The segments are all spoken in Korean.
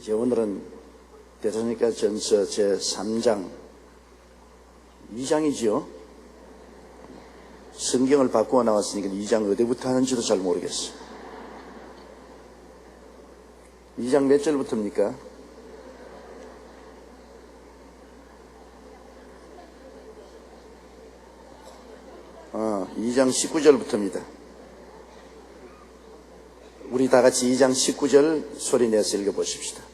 이제 오늘은 데살로니가 전서 제3장 2장이지요. 성경을 바꾸어 나왔으니까 2장 어디부터 하는지도 잘 모르겠어요. 2장 몇 절부터입니까? 2장 19절부터입니다. 우리 다 같이 2장 19절 소리 내서 읽어보십시다.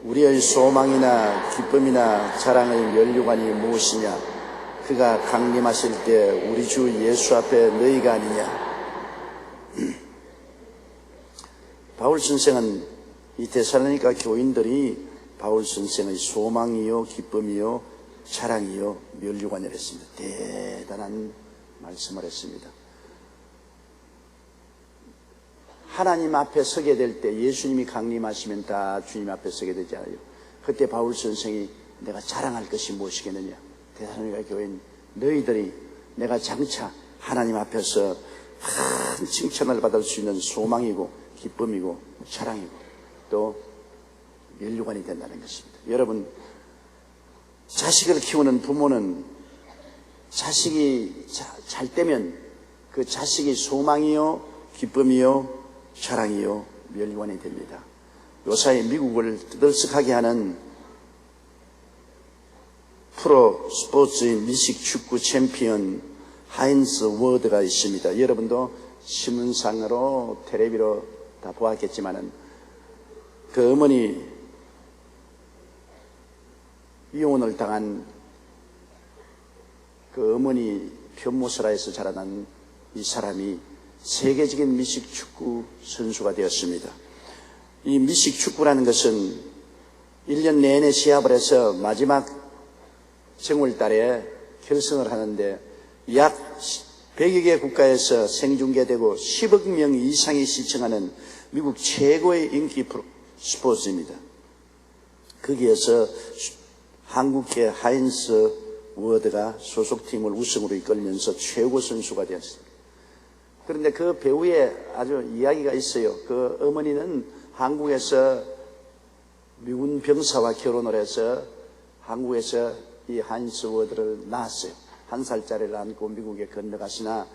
우리의 소망이나 기쁨이나 자랑의 면류관이 무엇이냐? 그가 강림하실 때 우리 주 예수 앞에 너희가 아니냐? 바울 선생은 이 데살로니가 교인들이 바울 선생의 소망이요 기쁨이요 자랑이요 면류관이라 했습니다. 대단한 말씀을 했습니다. 하나님 앞에 서게 될 때 예수님이 강림하시면 다 주님 앞에 서게 되잖아요. 그때 바울 선생이 내가 자랑할 것이 무엇이겠느냐? 데살로니가 교인 너희들이 내가 장차 하나님 앞에서 큰 칭찬을 받을 수 있는 소망이고 기쁨이고 자랑이고 또 면류관이 된다는 것입니다. 여러분, 자식을 키우는 부모는 자식이 잘 되면 그 자식이 소망이요 기쁨이요 자랑이요 면류관이 됩니다. 요사이 미국을 뜨들썩하게 하는 프로 스포츠인 미식 축구 챔피언 하인스 워드가 있습니다. 여러분도 신문상으로 텔레비로 다 보았겠지만은 그 어머니 이혼을 당한 그 어머니 편모설화에서 자라난 이 사람이 세계적인 미식 축구 선수가 되었습니다. 이 미식 축구라는 것은 1년 내내 시합을 해서 마지막 정월달에 결승을 하는데 약 100여 개 국가에서 생중계되고 10억 명 이상이 시청하는 미국 최고의 인기 스포츠입니다. 거기에서 한국계 하인스 워드가 소속팀을 우승으로 이끌면서 최고 선수가 되었습니다. 그런데 그 배우의 아주 이야기가 있어요. 그 어머니는 한국에서 미군 병사와 결혼을 해서 한국에서 이 하인스 워드를 낳았어요. 1살짜리를 안고 미국에 건너가시나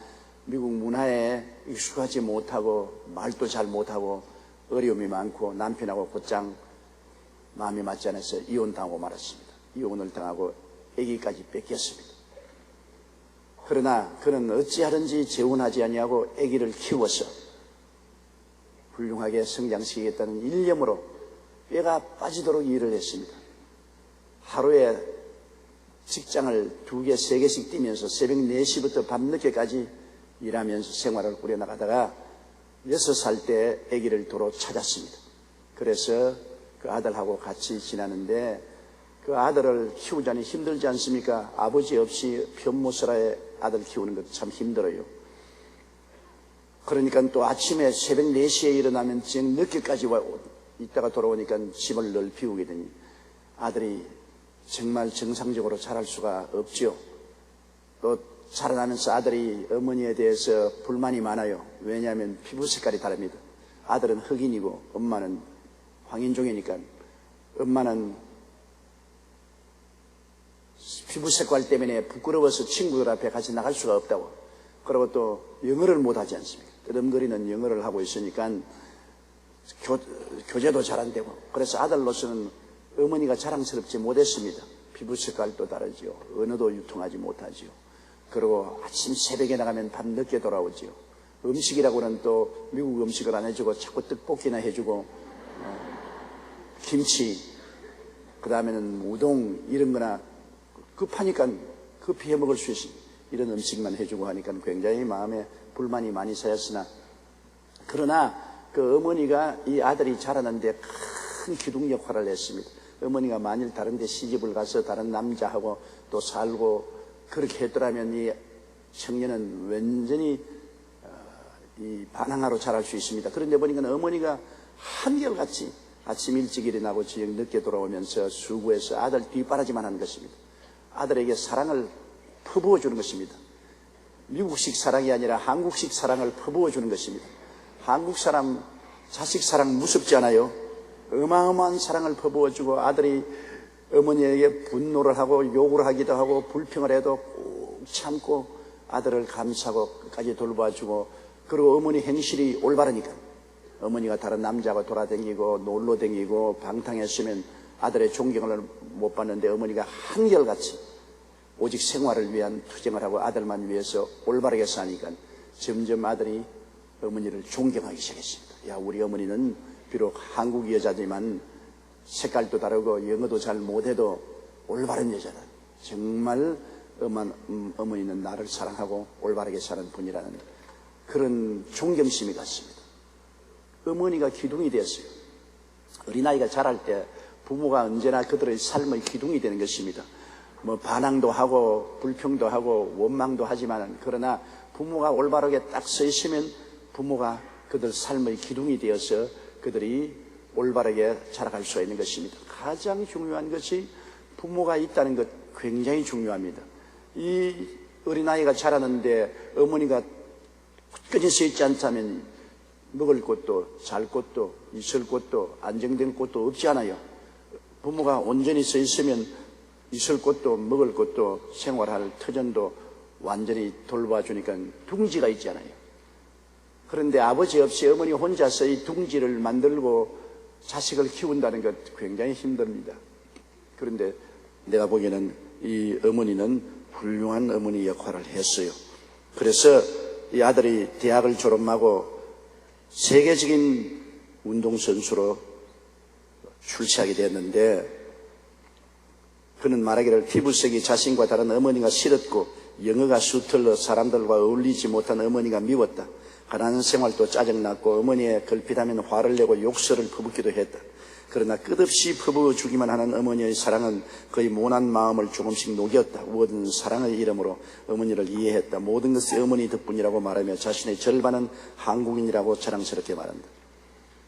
미국 문화에 익숙하지 못하고 말도 잘 못하고 어려움이 많고 남편하고 곧장 마음이 맞지 않아서 이혼당하고 말았습니다. 이혼을 당하고 아기까지 뺏겼습니다. 그러나 그는 어찌하든지 재혼하지 아니하고 아기를 키워서 훌륭하게 성장시키겠다는 일념으로 뼈가 빠지도록 일을 했습니다. 하루에 직장을 2개, 3개씩 뛰면서 새벽 4시부터 밤늦게까지 일하면서 생활을 꾸려나가다가 6살 때 아기를 도로 찾았습니다. 그래서 그 아들하고 같이 지나는데 그 아들을 키우자니 힘들지 않습니까? 아버지 없이 편모설화에 아들 키우는 것도 참 힘들어요. 그러니까 또 아침에 새벽 4시에 일어나면 정 늦게까지 있다가 돌아오니까 집을 늘 비우게 되니 아들이 정말 정상적으로 자랄 수가 없죠. 또 자라나면서 아들이 어머니에 대해서 불만이 많아요. 왜냐하면 피부 색깔이 다릅니다. 아들은 흑인이고 엄마는 황인종이니까 엄마는 피부 색깔 때문에 부끄러워서 친구들 앞에 같이 나갈 수가 없다고. 그리고 또 영어를 못하지 않습니까? 끄덕거리는 영어를 하고 있으니까 교제도 잘 안 되고. 그래서 아들로서는 어머니가 자랑스럽지 못했습니다. 피부 색깔도 다르지요. 언어도 유통하지 못하지요. 그리고 아침 새벽에 나가면 밤 늦게 돌아오지요. 음식이라고는 또 미국 음식을 안 해주고 자꾸 떡볶이나 해주고 김치, 그 다음에는 우동 이런 거나 급하니까 급히 해먹을 수 있는 이런 음식만 해주고 하니까 굉장히 마음에 불만이 많이 쌓였으나 그러나 그 어머니가 이 아들이 자라는데 큰 기둥 역할을 했습니다. 어머니가 만일 다른 데 시집을 가서 다른 남자하고 또 살고 그렇게 했더라면 이 청년은 완전히 이 반항아로 자랄 수 있습니다. 그런데 보니까 어머니가 한결같이 아침 일찍 일어나고 저녁 늦게 돌아오면서 수고해서 아들 뒷바라지만 하는 것입니다. 아들에게 사랑을 퍼부어 주는 것입니다. 미국식 사랑이 아니라 한국식 사랑을 퍼부어 주는 것입니다. 한국 사람 자식 사랑 무섭지 않아요? 어마어마한 사랑을 퍼부어주고 아들이 어머니에게 분노를 하고 욕을 하기도 하고 불평을 해도 꾹 참고 아들을 감싸고 끝까지 돌봐주고, 그리고 어머니 행실이 올바르니까 어머니가 다른 남자하고 돌아다니고 놀러 다니고 방탕했으면 아들의 존경을 못 받는데 어머니가 한결같이 오직 생활을 위한 투쟁을 하고 아들만 위해서 올바르게 사니까 점점 아들이 어머니를 존경하기 시작했습니다. 야, 우리 어머니는 비록 한국 여자지만 색깔도 다르고 영어도 잘 못해도 올바른 여자다. 정말 어머니는 나를 사랑하고 올바르게 사는 분이라는 그런 존경심이 갔습니다. 어머니가 기둥이 되었어요. 어린아이가 자랄 때 부모가 언제나 그들의 삶의 기둥이 되는 것입니다. 뭐 반항도 하고 불평도 하고 원망도 하지만, 그러나 부모가 올바르게 딱 서 있으면 부모가 그들 삶의 기둥이 되어서 그들이 올바르게 자라갈 수 있는 것입니다. 가장 중요한 것이 부모가 있다는 것, 굉장히 중요합니다. 이 어린아이가 자라는데 어머니가 굳건히 서 있지 않다면 먹을 곳도 잘 곳도 있을 곳도 안정된 곳도 없지 않아요. 부모가 온전히 서 있으면 있을 곳도 먹을 곳도 생활할 터전도 완전히 돌봐주니까 둥지가 있잖아요. 그런데 아버지 없이 어머니 혼자서 이 둥지를 만들고 자식을 키운다는 것 굉장히 힘듭니다. 그런데 내가 보기에는 이 어머니는 훌륭한 어머니 역할을 했어요. 그래서 이 아들이 대학을 졸업하고 세계적인 운동선수로 출세하게 됐는데, 그는 말하기를 피부색이 자신과 다른 어머니가 싫었고 영어가 서툴러 사람들과 어울리지 못한 어머니가 미웠다. 가난한 생활도 짜증났고 어머니의 걸핏하면 화를 내고 욕설을 퍼붓기도 했다. 그러나 끝없이 퍼부어주기만 하는 어머니의 사랑은 그의 모난 마음을 조금씩 녹였다. 모든 사랑의 이름으로 어머니를 이해했다. 모든 것이 어머니 덕분이라고 말하며 자신의 절반은 한국인이라고 자랑스럽게 말한다.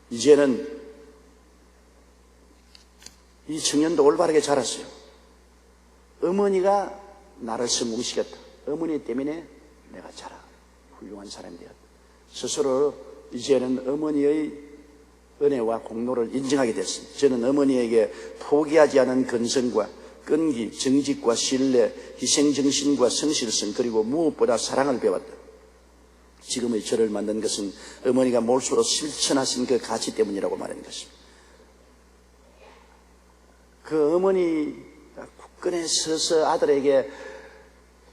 이제는 이 청년도 올바르게 자랐어요. 어머니가 나를 성공시켰다. 어머니 때문에 내가 자라 훌륭한 사람이 되었다. 스스로 이제는 어머니의 은혜와 공로를 인정하게 됐습니다. 저는 어머니에게 포기하지 않은 근성과 끈기, 정직과 신뢰, 희생정신과 성실성, 그리고 무엇보다 사랑을 배웠다. 지금의 저를 만든 것은 어머니가 몰수로 실천하신 그 가치 때문이라고 말하는 것입니다. 그 어머니가 굳건히 서서 아들에게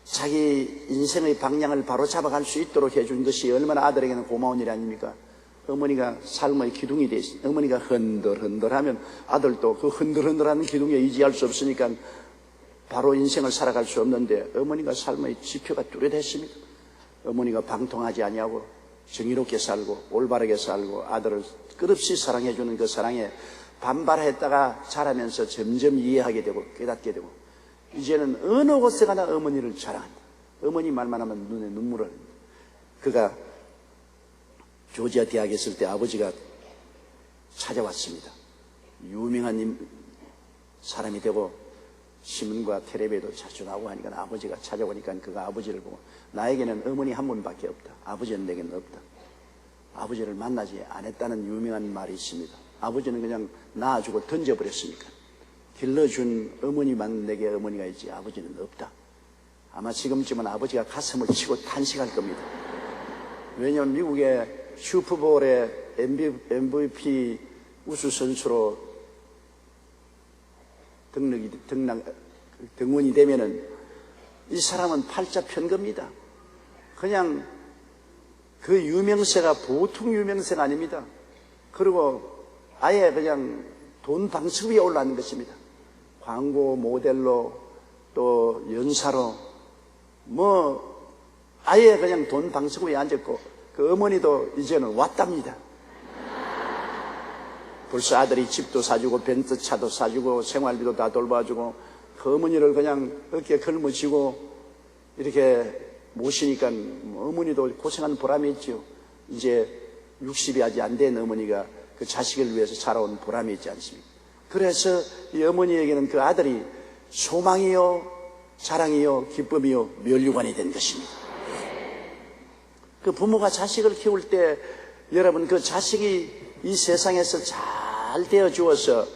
자기 인생의 방향을 바로 잡아갈 수 있도록 해준 것이 얼마나 아들에게는 고마운 일 아닙니까? 어머니가 삶의 기둥이 되어 있습니다. 어머니가 흔들흔들하면 아들도 그 흔들흔들하는 기둥에 의지할 수 없으니까 바로 인생을 살아갈 수 없는데, 어머니가 삶의 지표가 뚜렷했습니다. 어머니가 방통하지 아니하고 정의롭게 살고 올바르게 살고 아들을 끝없이 사랑해주는 그 사랑에 반발했다가 자라면서 점점 이해하게 되고 깨닫게 되고, 이제는 어느 곳에 가나 어머니를 자랑한다. 어머니 말만 하면 눈에 눈물을 흘립니다. 그가 조지아 대학에 있을 때 아버지가 찾아왔습니다. 유명한 사람이 되고 신문과 텔레비에도 자주 나오고 하니까 아버지가 찾아오니까 그가 아버지를 보고, 나에게는 어머니 한 분밖에 없다. 아버지는 내게는 없다. 아버지를 만나지 않았다는 유명한 말이 있습니다. 아버지는 그냥 낳아주고 던져버렸으니까 길러준 어머니만 내게 어머니가 있지 아버지는 없다. 아마 지금쯤은 아버지가 가슴을 치고 탄식할 겁니다. 왜냐하면 미국의 슈퍼볼의 MVP 우수선수로 등원이 되면은 이 사람은 팔자 편 겁니다. 그냥 그 유명세가 보통 유명세가 아닙니다. 그리고 아예 그냥 돈 방석 위에 올라가는 것입니다. 광고 모델로 또 연사로 뭐 아예 그냥 돈 방석 위에 앉았고, 그 어머니도 이제는 왔답니다. 벌써 아들이 집도 사주고 벤츠차도 사주고 생활비도 다 돌봐주고, 그 어머니를 그냥 어깨에 걸머쥐고 이렇게 모시니까 어머니도 고생한 보람이 있죠. 이제 60이 아직 안 된 어머니가 그 자식을 위해서 살아온 보람이 있지 않습니까? 그래서 이 어머니에게는 그 아들이 소망이요 자랑이요 기쁨이요 면류관이 된 것입니다. 그 부모가 자식을 키울 때 여러분 그 자식이 이 세상에서 잘 잘 되어주어서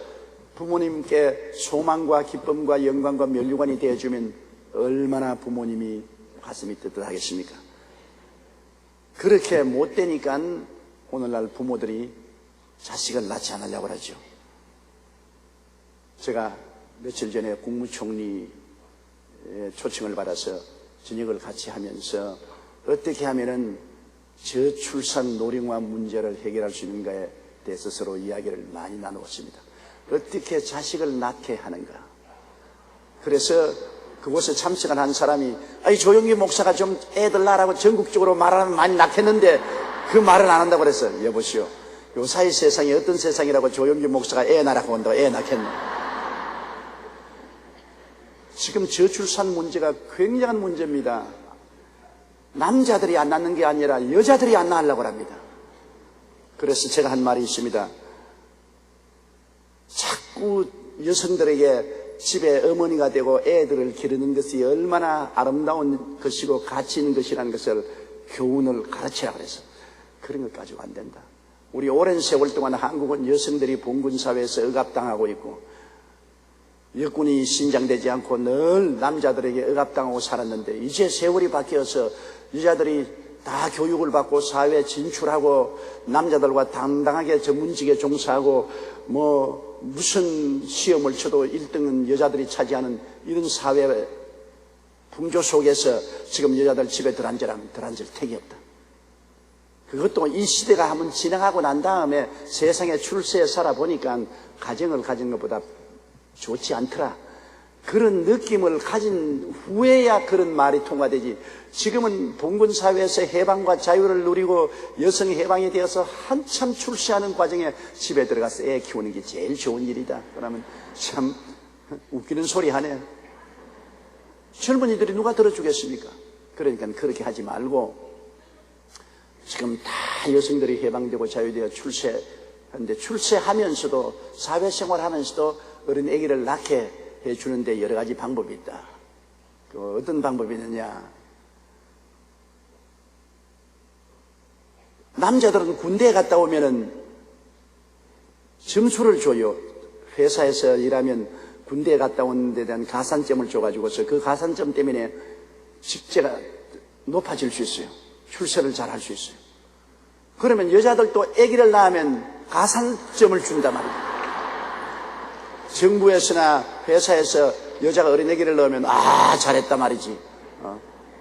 부모님께 소망과 기쁨과 영광과 면류관이 되어주면 얼마나 부모님이 가슴이 뜨뜻하겠습니까? 그렇게 못 되니까 오늘날 부모들이 자식을 낳지 않으려고 하죠. 제가 며칠 전에 국무총리의 초청을 받아서 저녁을 같이 하면서 어떻게 하면은 저출산 노령화 문제를 해결할 수 있는가에 대해서 서로 이야기를 많이 나누었습니다. 어떻게 자식을 낳게 하는가. 그래서 그곳에 참석한 한 사람이 조영기 목사가 좀 애들 낳으라고 전국적으로 말하면 많이 낳겠는데 그 말은 안 한다고 그랬어요. 여보시오, 요사이 세상이 어떤 세상이라고 조영기 목사가 애 낳으라고 한다고 애 낳겠나. 지금 저출산 문제가 굉장한 문제입니다. 남자들이 안 낳는 게 아니라 여자들이 안 낳으려고 합니다. 그래서 제가 한 말이 있습니다. 자꾸 여성들에게 집에 어머니가 되고 애들을 기르는 것이 얼마나 아름다운 것이고 가치 있는 것이라는 것을 교훈을 가르치라 그래서 그런 것 가지고 안 된다. 우리 오랜 세월 동안 한국은 여성들이 봉군사회에서 억압당하고 있고 여군이 신장되지 않고 늘 남자들에게 억압당하고 살았는데 이제 세월이 바뀌어서 여자들이 다 교육을 받고 사회에 진출하고 남자들과 당당하게 전문직에 종사하고 무슨 시험을 쳐도 1등은 여자들이 차지하는 이런 사회 풍조 속에서 지금 여자들 집에 들어앉으라면 들어앉을 택이 없다. 그것도 이 시대가 한번 지나가고 난 다음에 세상에 출세에 살아보니까 가정을 가진 것보다 좋지 않더라. 그런 느낌을 가진 후에야 그런 말이 통과되지. 지금은 봉건사회에서 해방과 자유를 누리고 여성이 해방이 되어서 한참 출세하는 과정에 집에 들어가서 애 키우는 게 제일 좋은 일이다. 그러면 참 웃기는 소리 하네. 젊은이들이 누가 들어주겠습니까? 그러니까 그렇게 하지 말고 지금 다 여성들이 해방되고 자유되어 출세하는데 출세하면서도 사회생활 하면서도 어린 아기를 낳게 해주는데 여러 가지 방법이 있다. 어떤 방법이 있느냐. 남자들은 군대에 갔다 오면은 점수를 줘요. 회사에서 일하면 군대에 갔다 온 데 대한 가산점을 줘가지고서 그 가산점 때문에 직제가 높아질 수 있어요. 출세를 잘 할 수 있어요. 그러면 여자들도 아기를 낳으면 가산점을 준단 말이에요. 정부에서나 회사에서 여자가 어린애기를 낳으면 잘했다 말이지.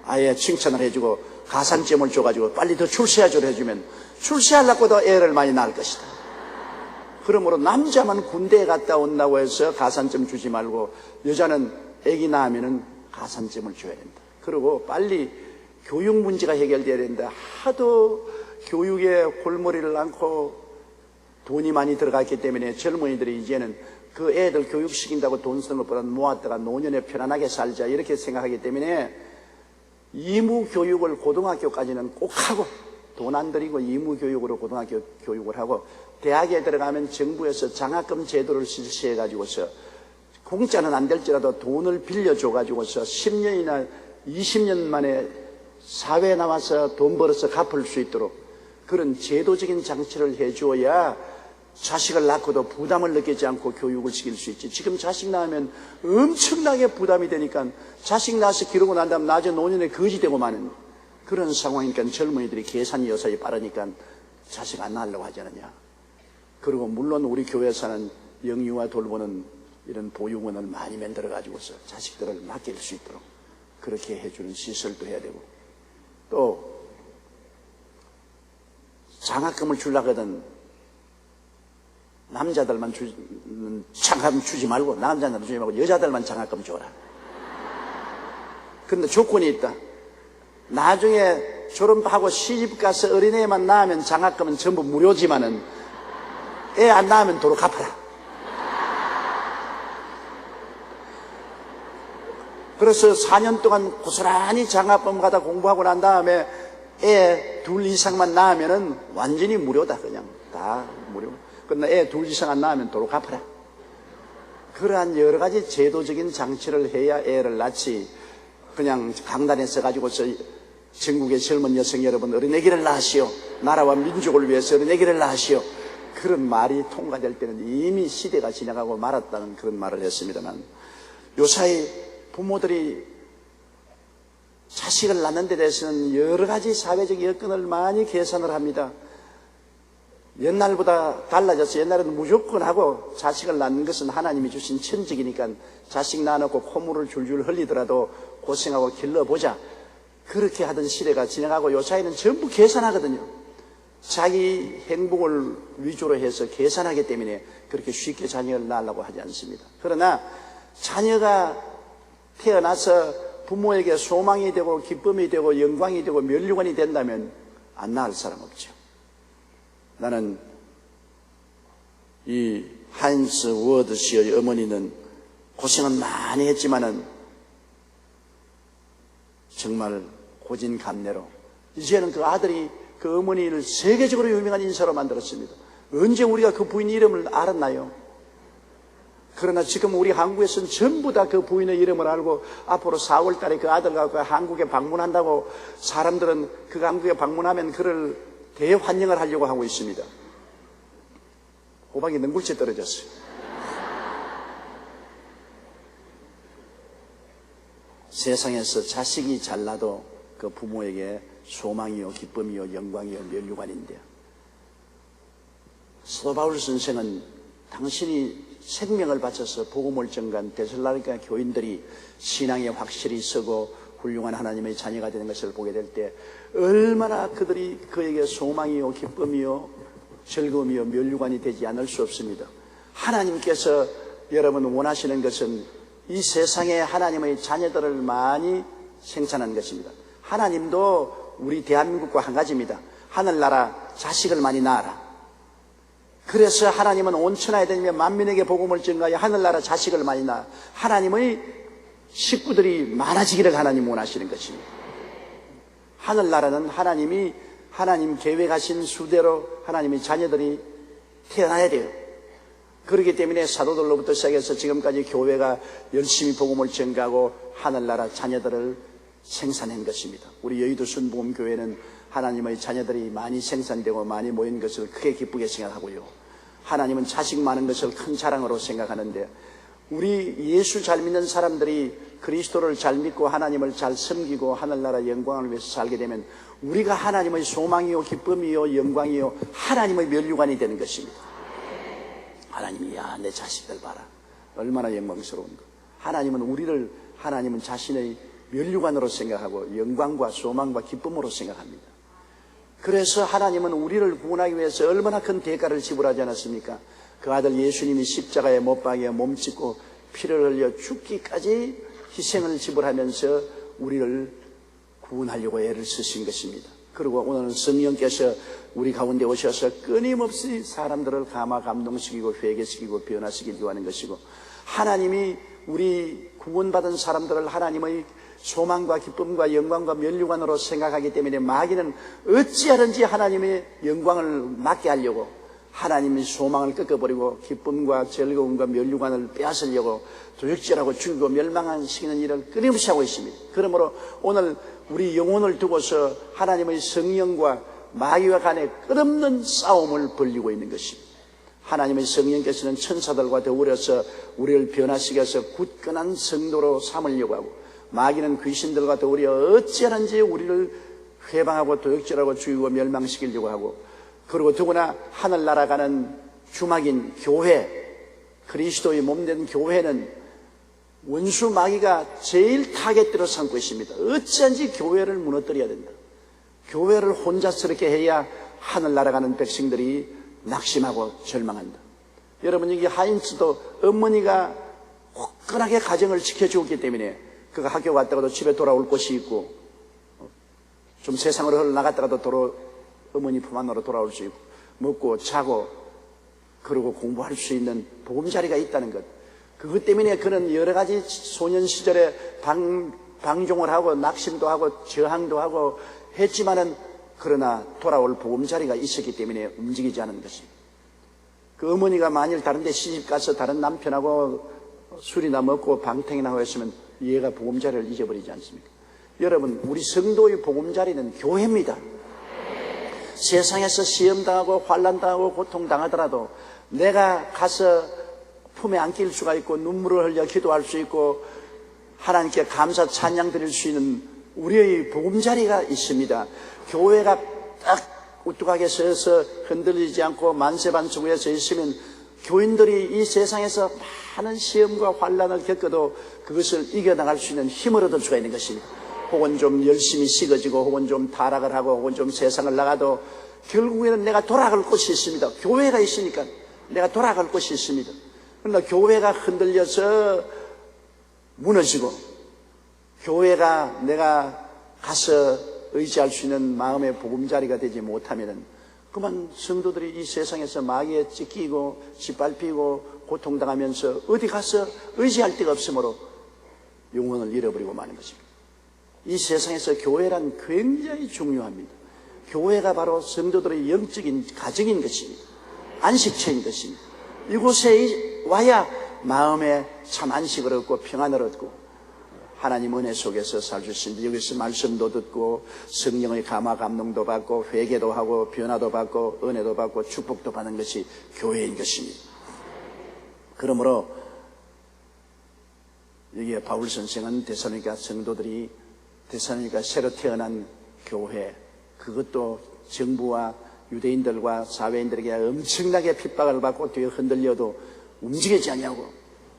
아예 칭찬을 해주고 가산점을 줘가지고 빨리 더 출세하도록 해주면 출세하려고 더 애를 많이 낳을 것이다. 그러므로 남자만 군대에 갔다 온다고 해서 가산점 주지 말고 여자는 애기 낳으면 가산점을 줘야 된다. 그리고 빨리 교육 문제가 해결돼야 된다. 하도 교육에 골머리를 얹고 돈이 많이 들어갔기 때문에 젊은이들이 이제는 그 애들 교육시킨다고 돈 쓰는 것보다는 모았다가 노년에 편안하게 살자 이렇게 생각하기 때문에 의무교육을 고등학교까지는 꼭 하고 돈 안 들이고 의무교육으로 고등학교 교육을 하고 대학에 들어가면 정부에서 장학금 제도를 실시해가지고서 공짜는 안 될지라도 돈을 빌려줘가지고서 10년이나 20년 만에 사회에 나와서 돈 벌어서 갚을 수 있도록 그런 제도적인 장치를 해주어야 자식을 낳고도 부담을 느끼지 않고 교육을 시킬 수 있지. 지금 자식 낳으면 엄청나게 부담이 되니까 자식 낳아서 기르고 난 다음 나중에 노년에 거지 되고 마는 그런 상황이니까 젊은이들이 계산이 요사이 빠르니까 자식 안 낳으려고 하지 않느냐. 그리고 물론 우리 교회에서는 영유아 돌보는 이런 보육원을 많이 만들어 가지고서 자식들을 맡길 수 있도록 그렇게 해주는 시설도 해야 되고 또 장학금을 주려고 하던 남자들만 장학금 주지 말고 남자들만 주지 말고 여자들만 장학금 줘라. 그런데 조건이 있다. 나중에 졸업하고 시집가서 어린애만 낳으면 장학금은 전부 무료지만은 애 안 낳으면 도로 갚아라. 그래서 4년 동안 고스란히 장학금 가다 공부하고 난 다음에 애 둘 이상만 낳으면은 완전히 무료다. 그냥 다 무료. 그런데 애 둘 이상 안 낳으면 도로 갚아라. 그러한 여러 가지 제도적인 장치를 해야 애를 낳지. 그냥 강단에 서가지고서 전국의 젊은 여성 여러분 어린애기를 낳으시오. 나라와 민족을 위해서 어린애기를 낳으시오. 그런 말이 통과될 때는 이미 시대가 지나가고 말았다는 그런 말을 했습니다만, 요사이 부모들이 자식을 낳는 데 대해서는 여러 가지 사회적 여건을 많이 계산을 합니다. 옛날보다 달라져서 옛날에는 무조건 하고 자식을 낳는 것은 하나님이 주신 천직이니까 자식 낳아놓고 콧물을 줄줄 흘리더라도 고생하고 길러보자, 그렇게 하던 시대가 지나가고 요사이는 전부 계산하거든요. 자기 행복을 위주로 해서 계산하기 때문에 그렇게 쉽게 자녀를 낳으려고 하지 않습니다. 그러나 자녀가 태어나서 부모에게 소망이 되고 기쁨이 되고 영광이 되고 면류관이 된다면 안 낳을 사람 없죠. 나는 이 하인스 워드 씨의 어머니는 고생은 많이 했지만은 정말 고진감래로 이제는 그 아들이 그 어머니를 세계적으로 유명한 인사로 만들었습니다. 언제 우리가 그 부인 이름을 알았나요? 그러나 지금 우리 한국에서는 전부 다 그 부인의 이름을 알고 앞으로 4월 달에 그 아들과 그 한국에 방문한다고 사람들은 그 한국에 방문하면 그를 대환영을 하려고 하고 있습니다. 호박이 능굴째 떨어졌어요. 세상에서 자식이 잘나도 그 부모에게 소망이요 기쁨이요 영광이요 면류관인데요. 사도 바울 선생은 당신이 생명을 바쳐서 복음을 전간 데살로니가 교인들이 신앙에 확실히 서고 훌륭한 하나님의 자녀가 되는 것을 보게 될 때 얼마나 그들이 그에게 소망이요 기쁨이요 즐거움이요 면류관이 되지 않을 수 없습니다. 하나님께서 여러분 원하시는 것은 이 세상에 하나님의 자녀들을 많이 생산하는 것입니다. 하나님도 우리 대한민국과 한 가지입니다. 하늘나라 자식을 많이 낳아라. 그래서 하나님은 온 천하에 다니며 만민에게 복음을 전가하여 하늘나라 자식을 많이 낳아 하나님의 식구들이 많아지기를 하나님 원하시는 것입니다. 하늘나라는 하나님 계획하신 수대로 하나님의 자녀들이 태어나야 돼요. 그렇기 때문에 사도들로부터 시작해서 지금까지 교회가 열심히 복음을 전가하고 하늘나라 자녀들을 생산한 것입니다. 우리 여의도 순복음교회는 하나님의 자녀들이 많이 생산되고 많이 모인 것을 크게 기쁘게 생각하고요. 하나님은 자식 많은 것을 큰 자랑으로 생각하는데 우리 예수 잘 믿는 사람들이 그리스도를 잘 믿고 하나님을 잘 섬기고 하늘나라 영광을 위해서 살게 되면 우리가 하나님의 소망이요 기쁨이요 영광이요 하나님의 면류관이 되는 것입니다. 하나님이 야 내 자식들 봐라 얼마나 영광스러운가. 하나님은 자신의 면류관으로 생각하고 영광과 소망과 기쁨으로 생각합니다. 그래서 하나님은 우리를 구원하기 위해서 얼마나 큰 대가를 지불하지 않았습니까? 그 아들 예수님이 십자가에 못 박여 몸짓고 피를 흘려 죽기까지 희생을 지불하면서 우리를 구원하려고 애를 쓰신 것입니다. 그리고 오늘은 성령께서 우리 가운데 오셔서 끊임없이 사람들을 감동시키고 회개시키고 변화시키려고 하는 것이고 하나님이 우리 구원받은 사람들을 하나님의 소망과 기쁨과 영광과 면류관으로 생각하기 때문에 마귀는 어찌하든지 하나님의 영광을 막게 하려고 하나님의 소망을 꺾어버리고 기쁨과 즐거움과 면류관을 빼앗으려고 도적질하고 죽이고 멸망시키는 일을 끊임없이 하고 있습니다. 그러므로 오늘 우리 영혼을 두고서 하나님의 성령과 마귀와 간에 끝없는 싸움을 벌이고 있는 것입니다. 하나님의 성령께서는 천사들과 더불어서 우리를 변화시켜서 굳건한 성도로 삼으려고 하고 마귀는 귀신들과 더불어 어찌하는지 우리를 회방하고 도역질하고 죽이고 멸망시키려고 하고 그리고 더구나 하늘나라 가는 주막인 교회 그리스도의 몸된 교회는 원수 마귀가 제일 타겟대로 삼고 있습니다. 어찌한지 교회를 무너뜨려야 된다. 교회를 혼자스럽게 해야 하늘나라 가는 백성들이 낙심하고 절망한다. 여러분 여기 하인츠도 어머니가 화끈하게 가정을 지켜주었기 때문에 그가 학교 갔다가도 집에 돌아올 곳이 있고 좀 세상으로 흘러나갔다가도 어머니 품 안으로 돌아올 수 있고 먹고 자고 그러고 공부할 수 있는 보금자리가 있다는 것. 그것 때문에 그는 여러 가지 소년 시절에 방종을 하고 낙심도 하고 저항도 하고 했지만은 그러나 돌아올 보금자리가 있었기 때문에 움직이지 않은 것입니다. 그 어머니가 만일 다른 데 시집 가서 다른 남편하고 술이나 먹고 방탕이나 하고 했으면 얘가 보금자리를 잊어버리지 않습니까? 여러분 우리 성도의 보금자리는 교회입니다. 세상에서 시험당하고 환난당하고 고통당하더라도 내가 가서 품에 안길 수가 있고 눈물을 흘려 기도할 수 있고 하나님께 감사 찬양 드릴 수 있는 우리의 보금자리가 있습니다. 교회가 딱 우뚝하게 서서 흔들리지 않고 만세반석 위에 서 있으면 교인들이 이 세상에서 많은 시험과 환난을 겪어도 그것을 이겨나갈 수 있는 힘을 얻을 수가 있는 것입니다. 혹은 좀 열심히 식어지고 혹은 좀 타락을 하고 혹은 좀 세상을 나가도 결국에는 내가 돌아갈 곳이 있습니다. 교회가 있으니까 내가 돌아갈 곳이 있습니다. 그러나 교회가 흔들려서 무너지고 교회가 내가 가서 의지할 수 있는 마음의 보금자리가 되지 못하면은 그만 성도들이 이 세상에서 마귀에 찢기고 짓밟히고 고통당하면서 어디 가서 의지할 데가 없으므로 영혼을 잃어버리고 마는 것입니다. 이 세상에서 교회란 굉장히 중요합니다. 교회가 바로 성도들의 영적인 가정인 것입니다. 안식처인 것입니다. 이곳에 와야 마음에 참 안식을 얻고 평안을 얻고 하나님 은혜 속에서 살 수 있습니다. 여기서 말씀도 듣고 성령의 감화 감동도 받고 회개도 하고 변화도 받고 은혜도 받고 축복도 받는 것이 교회인 것입니다. 그러므로 여기에 바울 선생은 데살로니가 성도들이 데살로니가 새로 태어난 교회, 그것도 정부와 유대인들과 사회인들에게 엄청나게 핍박을 받고 뒤에 흔들려도 움직이지 않냐고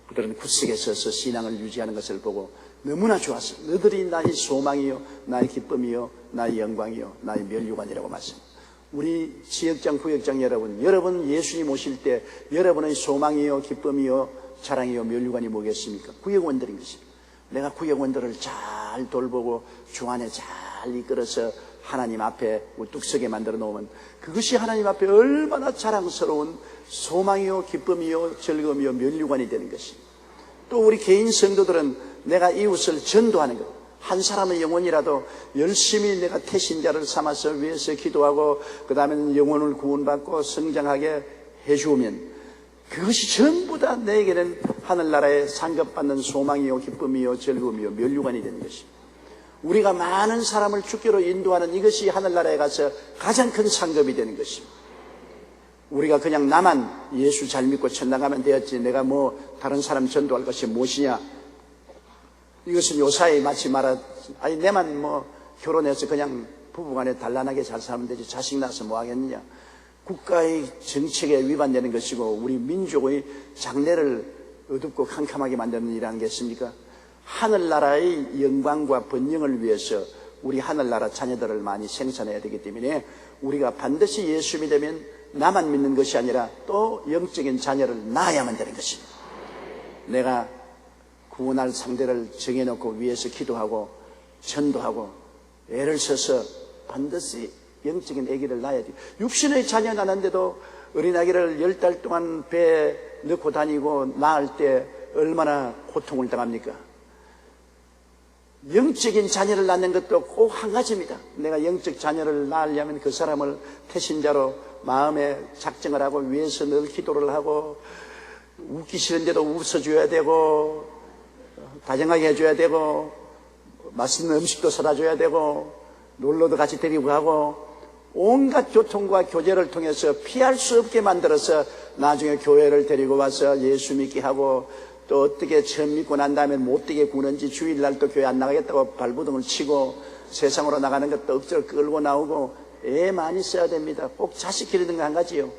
그들은 굳세게 서서 신앙을 유지하는 것을 보고 너무나 좋았어. 너들이 나의 소망이요 나의 기쁨이요 나의 영광이요 나의 면류관이라고 말씀합니다. 우리 지역장 구역장 여러분 예수님 오실 때 여러분의 소망이요 기쁨이요 자랑이요 면류관이 뭐겠습니까? 구역원들인 것입니다. 내가 구역원들을 잘 돌보고 주 안에 잘 이끌어서 하나님 앞에 우뚝 서게 만들어 놓으면 그것이 하나님 앞에 얼마나 자랑스러운 소망이요 기쁨이요 즐거움이요 면류관이 되는 것입니다. 또 우리 개인 성도들은 내가 이웃을 전도하는 것, 한 사람의 영혼이라도 열심히 내가 태신자를 삼아서 위해서 기도하고 그 다음에는 영혼을 구원받고 성장하게 해주면 그것이 전부 다 내게는 하늘나라에 상급받는 소망이요 기쁨이요 즐거움이요 면류관이 되는 것입니다. 우리가 많은 사람을 주께로 인도하는 이것이 하늘나라에 가서 가장 큰 상급이 되는 것입니다. 우리가 그냥 나만 예수 잘 믿고 천당 가면 되었지 내가 뭐 다른 사람 전도할 것이 무엇이냐, 이것은 요사이 마치 아니 내만 뭐 결혼해서 그냥 부부간에 단란하게 잘 살면 되지 자식 낳아서 뭐 하겠느냐. 국가의 정책에 위반되는 것이고 우리 민족의 장래를 어둡고 캄캄하게 만드는 일이라는 게 있습니까? 하늘나라의 영광과 번영을 위해서 우리 하늘나라 자녀들을 많이 생산해야 되기 때문에 우리가 반드시 예수 믿으면 나만 믿는 것이 아니라 또 영적인 자녀를 낳아야만 되는 것입니다. 내가 구원할 상대를 정해놓고 위에서 기도하고 전도하고 애를 써서 반드시 영적인 아기를 낳아야 돼요. 육신의 자녀 낳는데도 어린아기를 10달 동안 배에 넣고 다니고 낳을 때 얼마나 고통을 당합니까? 영적인 자녀를 낳는 것도 꼭 한 가지입니다. 내가 영적 자녀를 낳으려면 그 사람을 태신자로 마음에 작정을 하고 위에서 늘 기도를 하고 웃기 싫은데도 웃어줘야 되고 다정하게 해줘야 되고 맛있는 음식도 사다 줘야 되고 놀러도 같이 데리고 가고 온갖 교통과 교제를 통해서 피할 수 없게 만들어서 나중에 교회를 데리고 와서 예수 믿게 하고 또 어떻게 처음 믿고 난 다음에 못되게 구는지 주일날 또 교회 안 나가겠다고 발부둥을 치고 세상으로 나가는 것도 억지로 끌고 나오고 애 많이 써야 됩니다. 꼭 자식 기르는 거 한 가지요.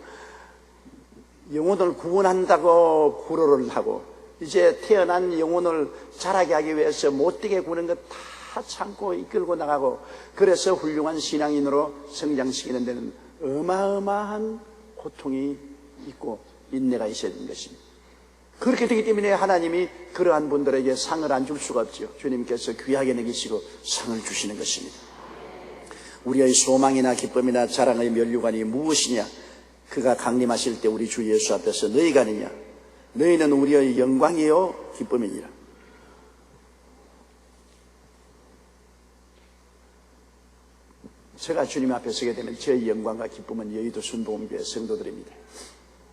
영혼을 구원한다고 구로를 하고 이제 태어난 영혼을 자라게 하기 위해서 못되게 구는 것 다 참고 이끌고 나가고 그래서 훌륭한 신앙인으로 성장시키는 데는 어마어마한 고통이 있고 인내가 있어야 되는 것입니다. 그렇게 되기 때문에 하나님이 그러한 분들에게 상을 안 줄 수가 없죠. 주님께서 귀하게 여기시고 상을 주시는 것입니다. 우리의 소망이나 기쁨이나 자랑의 면류관이 무엇이냐? 그가 강림하실 때 우리 주 예수 앞에서 너희가 아니냐? 너희는 우리의 영광이요 기쁨이니라. 제가 주님 앞에 서게 되면 저의 영광과 기쁨은 여의도 순복음교회 성도들입니다.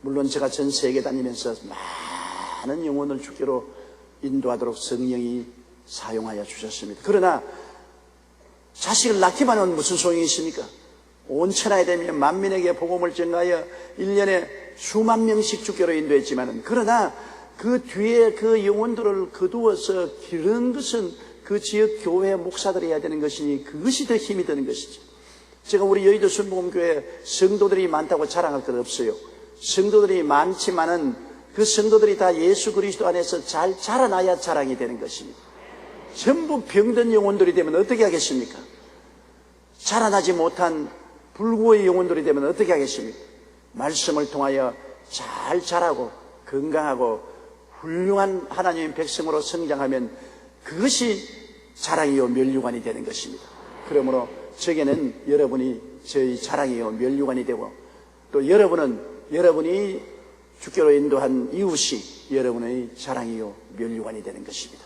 물론 제가 전 세계 다니면서 많은 영혼을 주께로 인도하도록 성령이 사용하여 주셨습니다. 그러나 자식을 낳기만 하면 무슨 소용이 있습니까? 온 천하에 되며 만민에게 복음을 전하여 1년에 수만 명씩 주께로 인도했지만은, 그러나 그 뒤에 그 영혼들을 거두어서 기르는 것은 그 지역 교회 목사들이 해야 되는 것이니 그것이 더 힘이 드는 것이죠. 제가 우리 여의도 순복음교회 성도들이 많다고 자랑할 것 없어요. 성도들이 많지만은 그 성도들이 다 예수 그리스도 안에서 잘 자라나야 자랑이 되는 것입니다. 전부 병든 영혼들이 되면 어떻게 하겠습니까? 자라나지 못한 불구의 영혼들이 되면 어떻게 하겠습니까? 말씀을 통하여 잘 자라고 건강하고 훌륭한 하나님의 백성으로 성장하면 그것이 자랑이요 면류관이 되는 것입니다. 그러므로 저에게는 여러분이 저희 자랑이요 면류관이 되고, 또 여러분이 주께로 인도한 이웃이 여러분의 자랑이요 면류관이 되는 것입니다.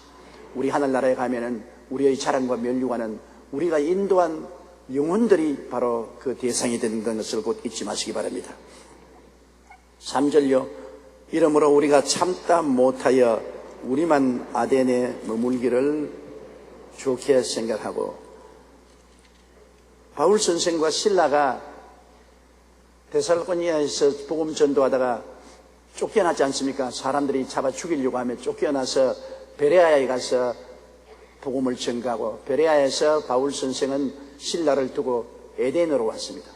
우리 하늘나라에 가면은 우리의 자랑과 면류관은 우리가 인도한 영혼들이 바로 그 대상이 되는 것을 곧 잊지 마시기 바랍니다. 3절요. 이러므로 우리가 참다 못하여 우리만 아덴에 머물기를 좋게 생각하고, 바울 선생과 실라가 데살로니가에서 복음 전도하다가 쫓겨났지 않습니까? 사람들이 잡아 죽이려고 하며 쫓겨나서 베레아에 가서 복음을 전가하고, 베레아에서 바울 선생은 실라를 두고 에덴으로 왔습니다.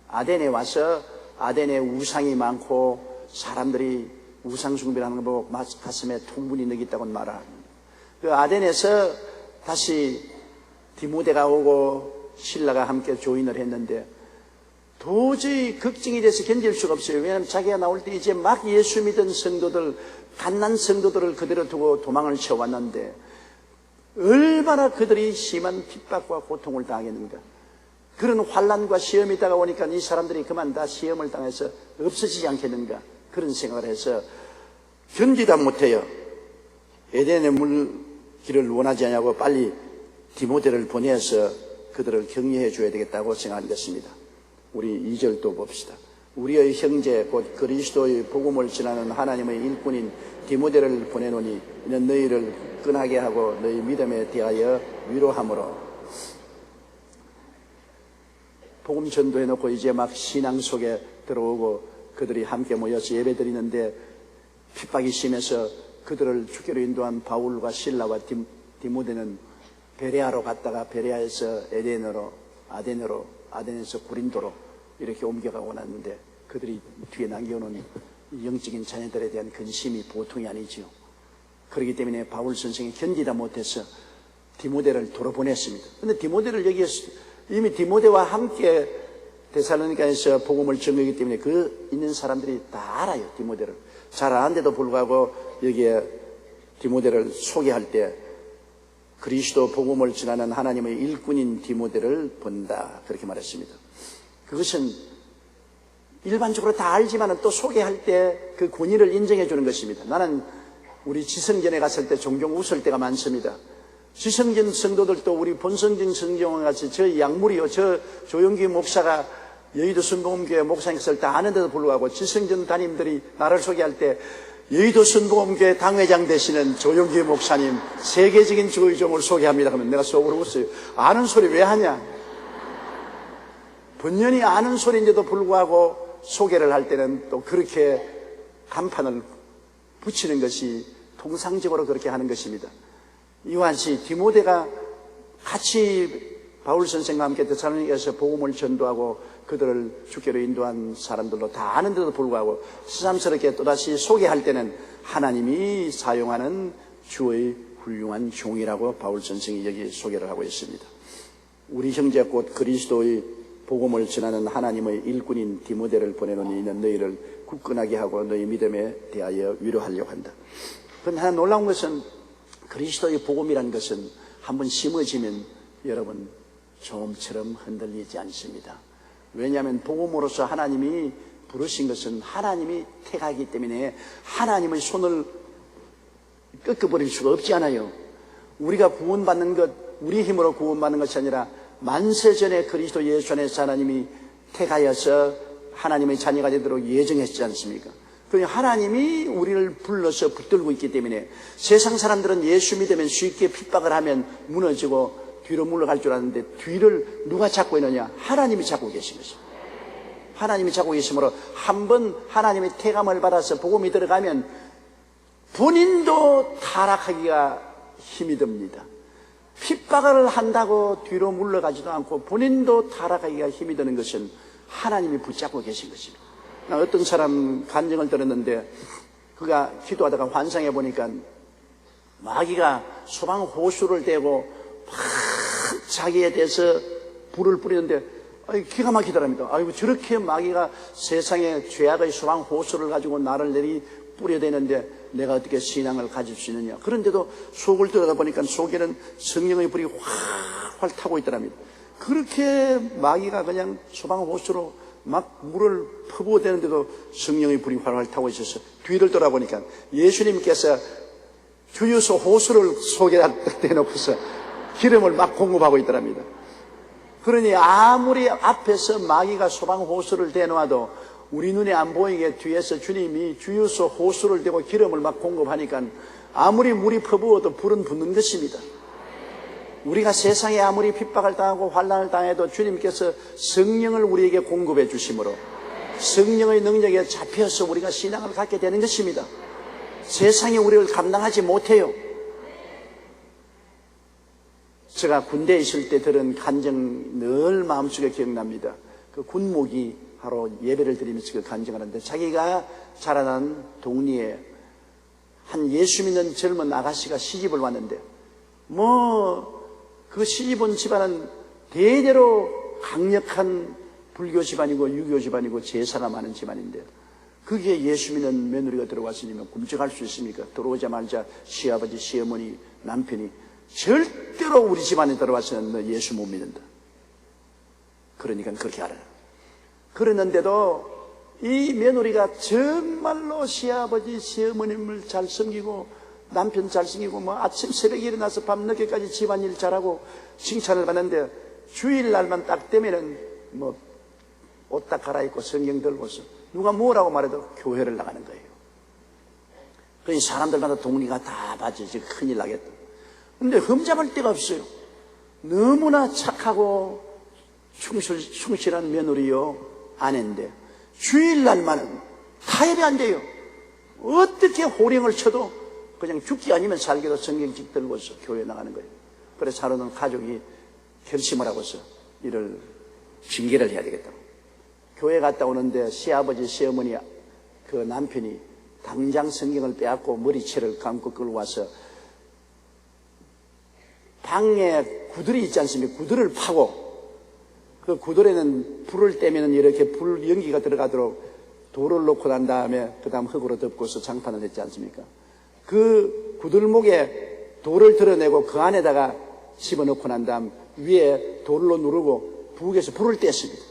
아덴에 와서 아덴에 우상이 많고 사람들이 우상 숭배하는 거 보고 가슴에 통분이 느꼈다고 말합니다. 그 아덴에서 다시 디모데가 오고 실라가 함께 조인을 했는데 도저히 걱정이 돼서 견딜 수가 없어요. 왜냐하면 자기가 나올 때 이제 막 예수 믿은 성도들, 갓난 성도들을 그대로 두고 도망을 쳐왔는데 얼마나 그들이 심한 핍박과 고통을 당했는가. 그런 환난과 시험이 다가오니까 이 사람들이 그만 다 시험을 당해서 없어지지 않겠는가, 그런 생각을 해서 견디다 못해요. 에덴의 물길을 원하지 않냐고 빨리 디모데를 보내서 그들을 격려해 줘야 되겠다고 생각한 것입니다. 우리 2절도 봅시다. 우리의 형제 곧 그리스도의 복음을 전하는 하나님의 일꾼인 디모데를 보내노니 이는 너희를 끈하게 하고 너희 믿음에 대하여 위로함으로. 복음 전도해놓고 이제 막 신앙 속에 들어오고 그들이 함께 모여서 예배드리는데 핍박이 심해서 그들을 주께로 인도한 바울과 실라와 디모데는 베레아로 갔다가 베레아에서 에덴으로, 아덴에서 고린도로 이렇게 옮겨가고 났는데 그들이 뒤에 남겨놓은 영적인 자녀들에 대한 근심이 보통이 아니지요. 그렇기 때문에 바울 선생이 견디다 못해서 디모데를 돌아보냈습니다. 그런데 디모데를 여기에서 이미 디모데와 함께 데살로니가에서 복음을 전하기 때문에 그 있는 사람들이 다 알아요. 디모데를 잘 아는데도 불구하고 여기에 디모데를 소개할 때 그리스도 복음을 전하는 하나님의 일꾼인 디모데를 본다, 그렇게 말했습니다. 그것은 일반적으로 다 알지만 또 소개할 때 그 권위를 인정해 주는 것입니다. 나는 우리 지성전에 갔을 때 종종 웃을 때가 많습니다. 지성전 성도들도 우리 본성전 성경과 같이 저 약물이요, 저 조용기 목사가 여의도 순복음교회 목사님을 다 아는데도 불구하고 지성전 담임들이 나를 소개할 때 여의도 순복음교회 당회장 되시는 조용기 목사님 세계적인 주의종을 소개합니다 하면 내가 속으로 웃어요. 아는 소리 왜 하냐? 본연이 아는 소리인데도 불구하고 소개를 할 때는 또 그렇게 간판을 붙이는 것이 통상적으로 그렇게 하는 것입니다. 이와 같이 디모데가 같이 바울 선생과 함께 데살로니가에서 복음을 전도하고 그들을 주께로 인도한 사람들로 다 아는데도 불구하고 새삼스럽게 또다시 소개할 때는 하나님이 사용하는 주의 훌륭한 종이라고 바울 선생이 여기 소개를 하고 있습니다. 우리 형제 곧 그리스도의 복음을 전하는 하나님의 일꾼인 디모데를 보내노니 이는 너희를 굳건하게 하고 너희 믿음에 대하여 위로하려고 한다. 그런데 하나 놀라운 것은 그리스도의 복음이라는 것은 한번 심어지면 여러분 조음처럼 흔들리지 않습니다. 왜냐하면 복음으로서 하나님이 부르신 것은 하나님이 택하기 때문에 하나님의 손을 꺾어버릴 수가 없지 않아요. 우리가 구원받는 것, 우리 힘으로 구원받는 것이 아니라 만세전에 그리스도 예수 안에서 하나님이 택하여서 하나님의 자녀가 되도록 예정했지 않습니까? 그러니 하나님이 우리를 불러서 붙들고 있기 때문에 세상 사람들은 예수 믿으면 쉽게 핍박을 하면 무너지고 뒤로 물러갈 줄 알았는데 뒤를 누가 잡고 있느냐? 하나님이 잡고 계신 것입니다. 하나님이 잡고 계시므로 한번 하나님의 태감을 받아서 복음이 들어가면 본인도 타락하기가 힘이 듭니다. 핍박을 한다고 뒤로 물러가지도 않고 본인도 타락하기가 힘이 드는 것은 하나님이 붙잡고 계신 것입니다. 어떤 사람 간증을 들었는데 그가 기도하다가 환상해 보니까 마귀가 소방 호수를 대고 막 자기에 대해서 불을 뿌리는데 기가 막히더랍니다. 아이고 저렇게 마귀가 세상에 죄악의 소방 호수를 가지고 나를 내리 뿌려대는데 내가 어떻게 신앙을 가질 수 있느냐. 그런데도 속을 들여다 보니까 속에는 성령의 불이 활활 타고 있더랍니다. 그렇게 마귀가 그냥 소방 호수로 막 물을 퍼부어대는데도 성령의 불이 활활 타고 있어서 뒤를 돌아보니까 예수님께서 주유소 호수를 속에다 대놓고서 기름을 막 공급하고 있더랍니다. 그러니 아무리 앞에서 마귀가 소방 호수를 대놓아도 우리 눈에 안 보이게 뒤에서 주님이 주유소 호수를 대고 기름을 막 공급하니까 아무리 물이 퍼부어도 불은 붙는 것입니다. 우리가 세상에 아무리 핍박을 당하고 환난을 당해도 주님께서 성령을 우리에게 공급해 주심으로 성령의 능력에 잡혀서 우리가 신앙을 갖게 되는 것입니다. 세상이 우리를 감당하지 못해요. 제가 군대에 있을 때 들은 간증 늘 마음속에 기억납니다. 그 군목이 하러 예배를 드리면서 그 간증하는데 자기가 자라난 동리에 한 예수 믿는 젊은 아가씨가 시집을 왔는데 그 시집 온 집안은 대대로 강력한 불교 집안이고 유교 집안이고 제사가 많은 집안인데 거기에 예수 믿는 며느리가 들어왔으면 굶쩍할 수 있습니까? 들어오자마자 시아버지, 시어머니, 남편이 절대로 우리 집안에 들어와서는 너 예수 못 믿는다. 그러니까 그렇게 알아요. 그랬는데도 이 며느리가 정말로 시아버지, 시어머님을 잘 섬기고 남편 잘 섬기고 아침 새벽에 일어나서 밤늦게까지 집안일 잘하고 칭찬을 받는데 주일날만 딱 되면은 옷 딱 갈아입고 성경 들고서 누가 뭐라고 말해도 교회를 나가는 거예요. 그러니 사람들마다 동리가 다 봐지 큰일 나겠다. 근데 흠잡을 데가 없어요. 너무나 착하고 충실한 며느리요 아내인데 주일날만은 타협이 안 돼요. 어떻게 호령을 쳐도 그냥 죽기 아니면 살기로 성경책 들고서 교회 나가는 거예요. 그래서 하루는 가족이 결심을 하고서 이를 징계를 해야 되겠다고. 교회 갔다 오는데 시아버지, 시어머니 그 남편이 당장 성경을 빼앗고 머리채를 감고 끌고 와서 방에 구들이 있지 않습니까? 구들을 파고 그 구들에는 불을 떼면 이렇게 불 연기가 들어가도록 돌을 놓고 난 다음에 그 다음 흙으로 덮고서 장판을 했지 않습니까? 그 구들목에 돌을 드러내고 그 안에다가 집어넣고 난 다음 위에 돌로 누르고 부엌에서 불을 뗐습니다.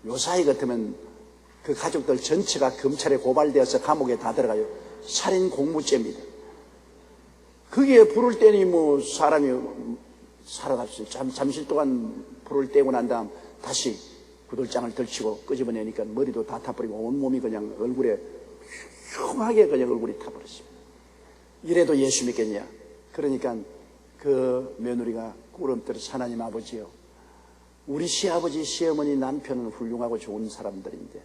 요사이 같으면 그 가족들 전체가 검찰에 고발되어서 감옥에 다 들어가요. 살인 공무죄입니다. 거기에 불을 떼니 사람이 살아갔어요. 잠시 동안 불을 떼고 난 다음 다시 구들장을 덜치고 끄집어내니까 머리도 다 타버리고 온몸이 그냥 얼굴에 흉하게 그냥 얼굴이 타버렸습니다. 이래도 예수 믿겠냐? 그러니까 그 며느리가 꾸름대로서 하나님 아버지요, 우리 시아버지, 시어머니, 남편은 훌륭하고 좋은 사람들인데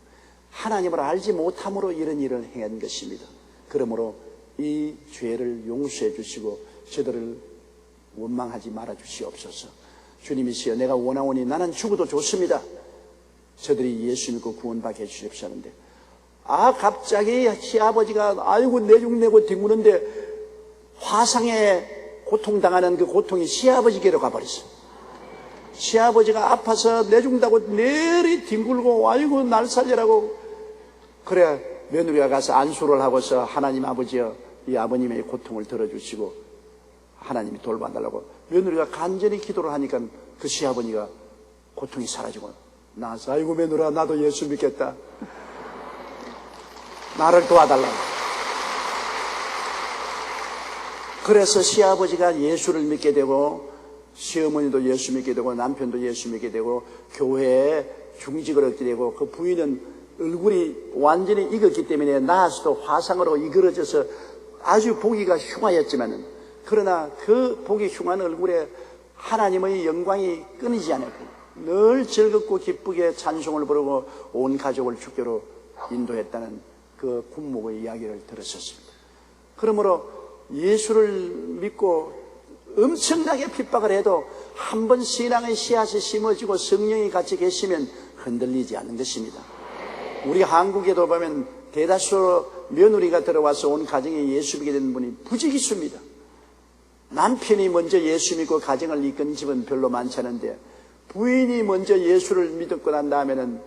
하나님을 알지 못함으로 이런 일을 행한 것입니다. 그러므로 이 죄를 용서해 주시고 저들을 원망하지 말아 주시옵소서. 주님이시여, 내가 원하오니 나는 죽어도 좋습니다. 저들이 예수 믿고 구원받게 해주십시오 하는데 갑자기 시아버지가 아이고 내죽내고 뒹구는데 화상에 고통당하는 그 고통이 시아버지께로 가버렸어요. 시아버지가 아파서 내죽다고 내리 뒹굴고 아이고 날 살려라고. 그래 며느리가 가서 안수를 하고서 하나님 아버지여, 이 아버님의 고통을 들어주시고 하나님이 돌봐달라고 며느리가 간절히 기도를 하니까 그 시아버지가 고통이 사라지고 나와서 아이고 며느라 나도 예수 믿겠다. 나를 도와달라고. 그래서 시아버지가 예수를 믿게 되고 시어머니도 예수 믿게 되고 남편도 예수 믿게 되고 교회에 중직을 얻게 되고 그 부인은 얼굴이 완전히 익었기 때문에 나아서도 화상으로 이그러져서 아주 보기가 흉하였지만은 그러나 그 보기 흉한 얼굴에 하나님의 영광이 끊이지 않았고 늘 즐겁고 기쁘게 찬송을 부르고 온 가족을 주께로 인도했다는 그 군목의 이야기를 들었었습니다. 그러므로 예수를 믿고 엄청나게 핍박을 해도 한번 신앙의 씨앗이 심어지고 성령이 같이 계시면 흔들리지 않는 것입니다. 우리 한국에도 보면 대다수 며느리가 들어와서 온 가정에 예수 믿게 된 분이 부지기수입니다. 남편이 먼저 예수 믿고 가정을 이끈 집은 별로 많지 않은데 부인이 먼저 예수를 믿었고 난 다음에는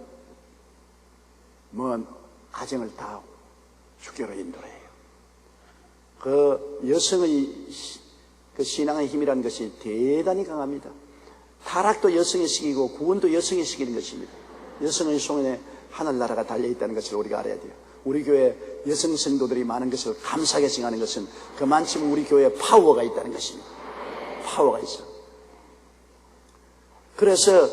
가정을 다 주께로 인도해요. 그 여성의 그 신앙의 힘이라는 것이 대단히 강합니다. 타락도 여성이 시키고 구원도 여성이 시키는 것입니다. 여성의 손에 하늘나라가 달려있다는 것을 우리가 알아야 돼요. 우리 교회 여성 성도들이 많은 것을 감사하게 생각하는 것은 그만큼 우리 교회에 파워가 있다는 것입니다. 파워가 있어. 그래서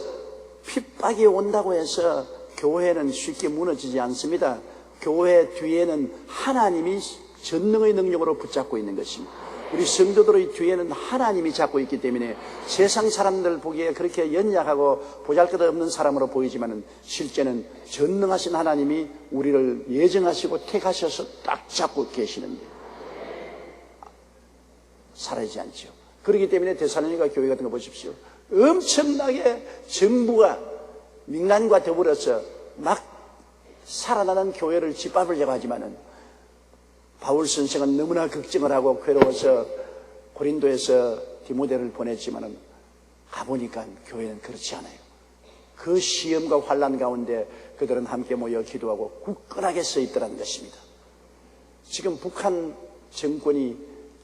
핍박이 온다고 해서 교회는 쉽게 무너지지 않습니다. 교회 뒤에는 하나님이 전능의 능력으로 붙잡고 있는 것입니다. 우리 성도들의 뒤에는 하나님이 잡고 있기 때문에 세상 사람들 보기에 그렇게 연약하고 보잘것없는 사람으로 보이지만 실제는 전능하신 하나님이 우리를 예정하시고 택하셔서 딱 잡고 계시는데 사라지지 않죠. 그렇기 때문에 데살로니가 교회 같은 거 보십시오. 엄청나게 정부가 민간과 더불어서 막 살아나는 교회를 짓밟으려고 하지만은 바울 선생은 너무나 걱정을 하고 괴로워서 고린도에서 디모데를 보냈지만은 가보니까 교회는 그렇지 않아요. 그 시험과 환난 가운데 그들은 함께 모여 기도하고 굳건하게 서 있더라는 것입니다. 지금 북한 정권이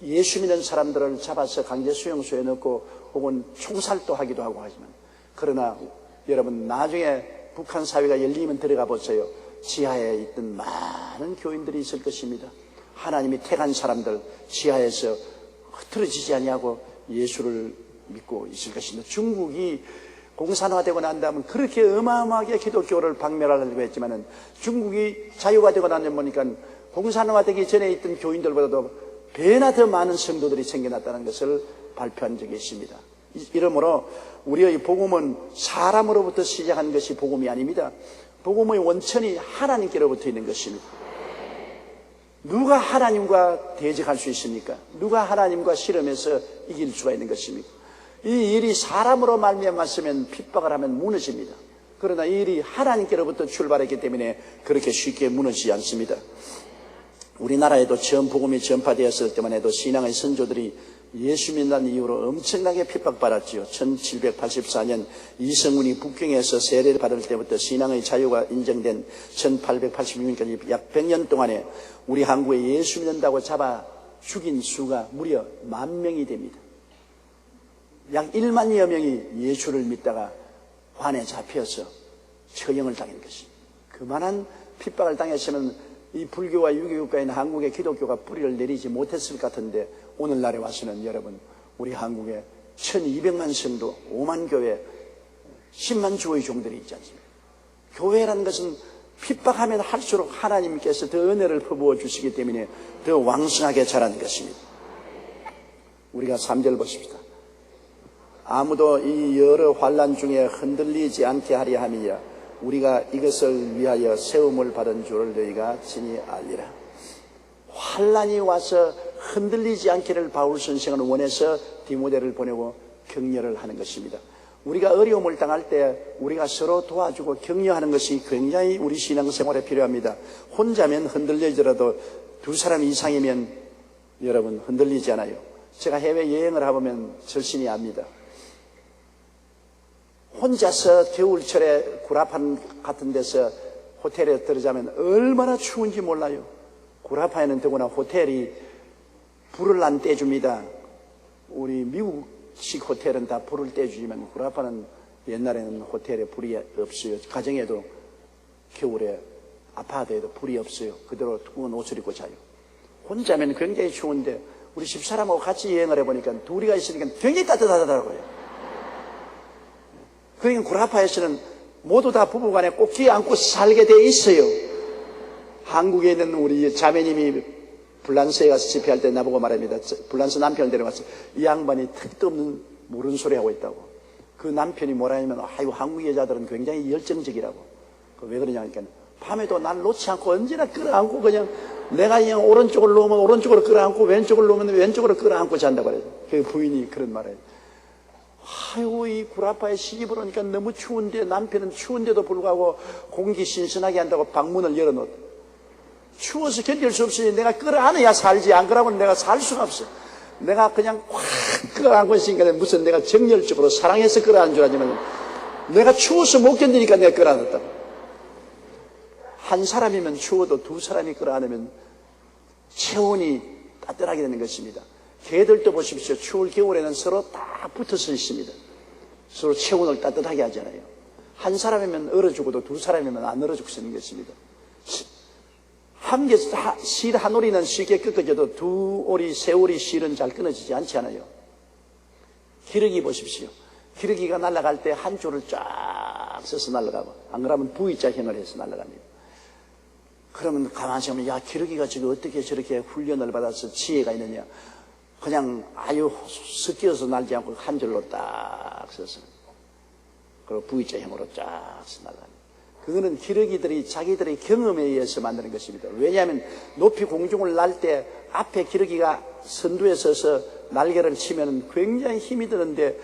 예수 믿는 사람들을 잡아서 강제 수용소에 넣고 혹은 총살도 하기도 하고 하지만 그러나 여러분 나중에 북한 사회가 열리면 들어가 보세요. 지하에 있던 많은 교인들이 있을 것입니다. 하나님이 택한 사람들 지하에서 흐트러지지 아니하고 예수를 믿고 있을 것입니다. 중국이 공산화되고 난 다음에 그렇게 어마어마하게 기독교를 박멸하려고 했지만은 중국이 자유가 되고 난 다음에 보니까 공산화되기 전에 있던 교인들보다도 배나 더 많은 성도들이 생겨났다는 것을 발표한 적이 있습니다. 이러므로 우리의 복음은 사람으로부터 시작한 것이 복음이 아닙니다. 복음의 원천이 하나님께로부터 있는 것입니다. 누가 하나님과 대적할 수 있습니까? 누가 하나님과 실험해서 이길 수가 있는 것입니까? 이 일이 사람으로 말미암았으면 핍박을 하면 무너집니다. 그러나 이 일이 하나님께로부터 출발했기 때문에 그렇게 쉽게 무너지지 않습니다. 우리나라에도 처음 복음이 전파되었을 때만 해도 신앙의 선조들이 예수 믿는 이유로 엄청나게 핍박받았지요. 1784년 이성훈이 북경에서 세례를 받을 때부터 신앙의 자유가 인정된 1886년까지 약 100년 동안에 우리 한국에 예수 믿는다고 잡아 죽인 수가 무려 10,000명이 됩니다. 약 1만여 명이 예수를 믿다가 관에 잡혀서 처형을 당한 것입니다. 그만한 핍박을 당했으면 이 불교와 유교국가에 있는 한국의 기독교가 뿌리를 내리지 못했을 것 같은데 오늘날에 와서는 여러분 우리 한국에 1200만 성도 5만 교회 10만 주의 종들이 있지 않습니까? 교회라는 것은 핍박하면 할수록 하나님께서 더 은혜를 퍼부어 주시기 때문에 더 왕성하게 자라는 것입니다. 우리가 3절 보십시다. 아무도 이 여러 환난 중에 흔들리지 않게 하려 함이라. 우리가 이것을 위하여 세움을 받은 줄을 너희가 친히 알리라. 환난이 와서 흔들리지 않기를 바울 선생은 원해서 디모데를 보내고 격려를 하는 것입니다. 우리가 어려움을 당할 때 우리가 서로 도와주고 격려하는 것이 굉장히 우리 신앙생활에 필요합니다. 혼자면 흔들리더라도 두 사람 이상이면 여러분 흔들리지 않아요. 제가 해외여행을 해보면 절신히 압니다. 혼자서 겨울철에 구라판 같은 데서 호텔에 들어자면 얼마나 추운지 몰라요. 구라판에는 더구나 호텔이 불을 안 떼줍니다. 우리 미국식 호텔은 다 불을 떼주지만 구라판은 옛날에는 호텔에 불이 없어요. 가정에도 겨울에 아파트에도 불이 없어요. 그대로 두꺼운 옷을 입고 자요. 혼자면 굉장히 추운데 우리 집사람하고 같이 여행을 해보니까 둘이가 있으니까 굉장히 따뜻하더라고요. 그러니까 구라파에서는 모두 다 부부간에 꼭 귀 안고 살게 돼 있어요. 한국에 있는 우리 자매님이 불란서에 가서 집회할 때 나보고 말합니다. 불란서 남편을 데려갔어요. 이 양반이 택도 없는 모르는 소리 하고 있다고. 그 남편이 뭐라 하냐면, 아이고, 한국 여자들은 굉장히 열정적이라고. 왜 그러냐 하니까, 밤에도 날 놓지 않고 언제나 끌어안고 그냥 내가 그냥 오른쪽으로 놓으면 오른쪽으로 끌어안고 왼쪽으로 놓으면 왼쪽으로 끌어안고 잔다고 그래요. 그 부인이 그런 말을. 아이고, 이 구라파에 시집을 오니까 너무 추운데 남편은 추운데도 불구하고 공기 신선하게 한다고 방문을 열어놓았다. 추워서 견딜 수 없으니 내가 끌어안아야 살지. 안 그러면 내가 살 수가 없어. 내가 그냥 확 끌어안고 있으니까 무슨 내가 정열적으로 사랑해서 끌어안은 줄 알지만 내가 추워서 못 견디니까 내가 끌어안았다. 한 사람이면 추워도 두 사람이 끌어안으면 체온이 따뜻하게 되는 것입니다. 개들도 보십시오. 추울 겨울에는 서로 딱 붙어서 있습니다. 서로 체온을 따뜻하게 하잖아요. 한 사람이면 얼어 죽어도 두 사람이면 안 얼어 죽는 것입니다. 실 한 오리는 쉽게 꺾어져도 두 오리, 세 오리 실은 잘 끊어지지 않지 않아요. 기러기 보십시오. 기러기가 날아갈 때 한 줄을 쫙 써서 날아가고, 안 그러면 V자형을 해서 날아갑니다. 그러면 가만히 보면, 야, 기러기가 지금 어떻게 저렇게 훈련을 받아서 지혜가 있느냐. 그냥 아유 섞여서 날지 않고 한 줄로 딱 써서, 그리고 V자형으로 쫙 써서 날아갑니다. 그거는 기러기들이 자기들의 경험에 의해서 만드는 것입니다. 왜냐하면 높이 공중을 날 때 앞에 기러기가 선두에 서서 날개를 치면 굉장히 힘이 드는데,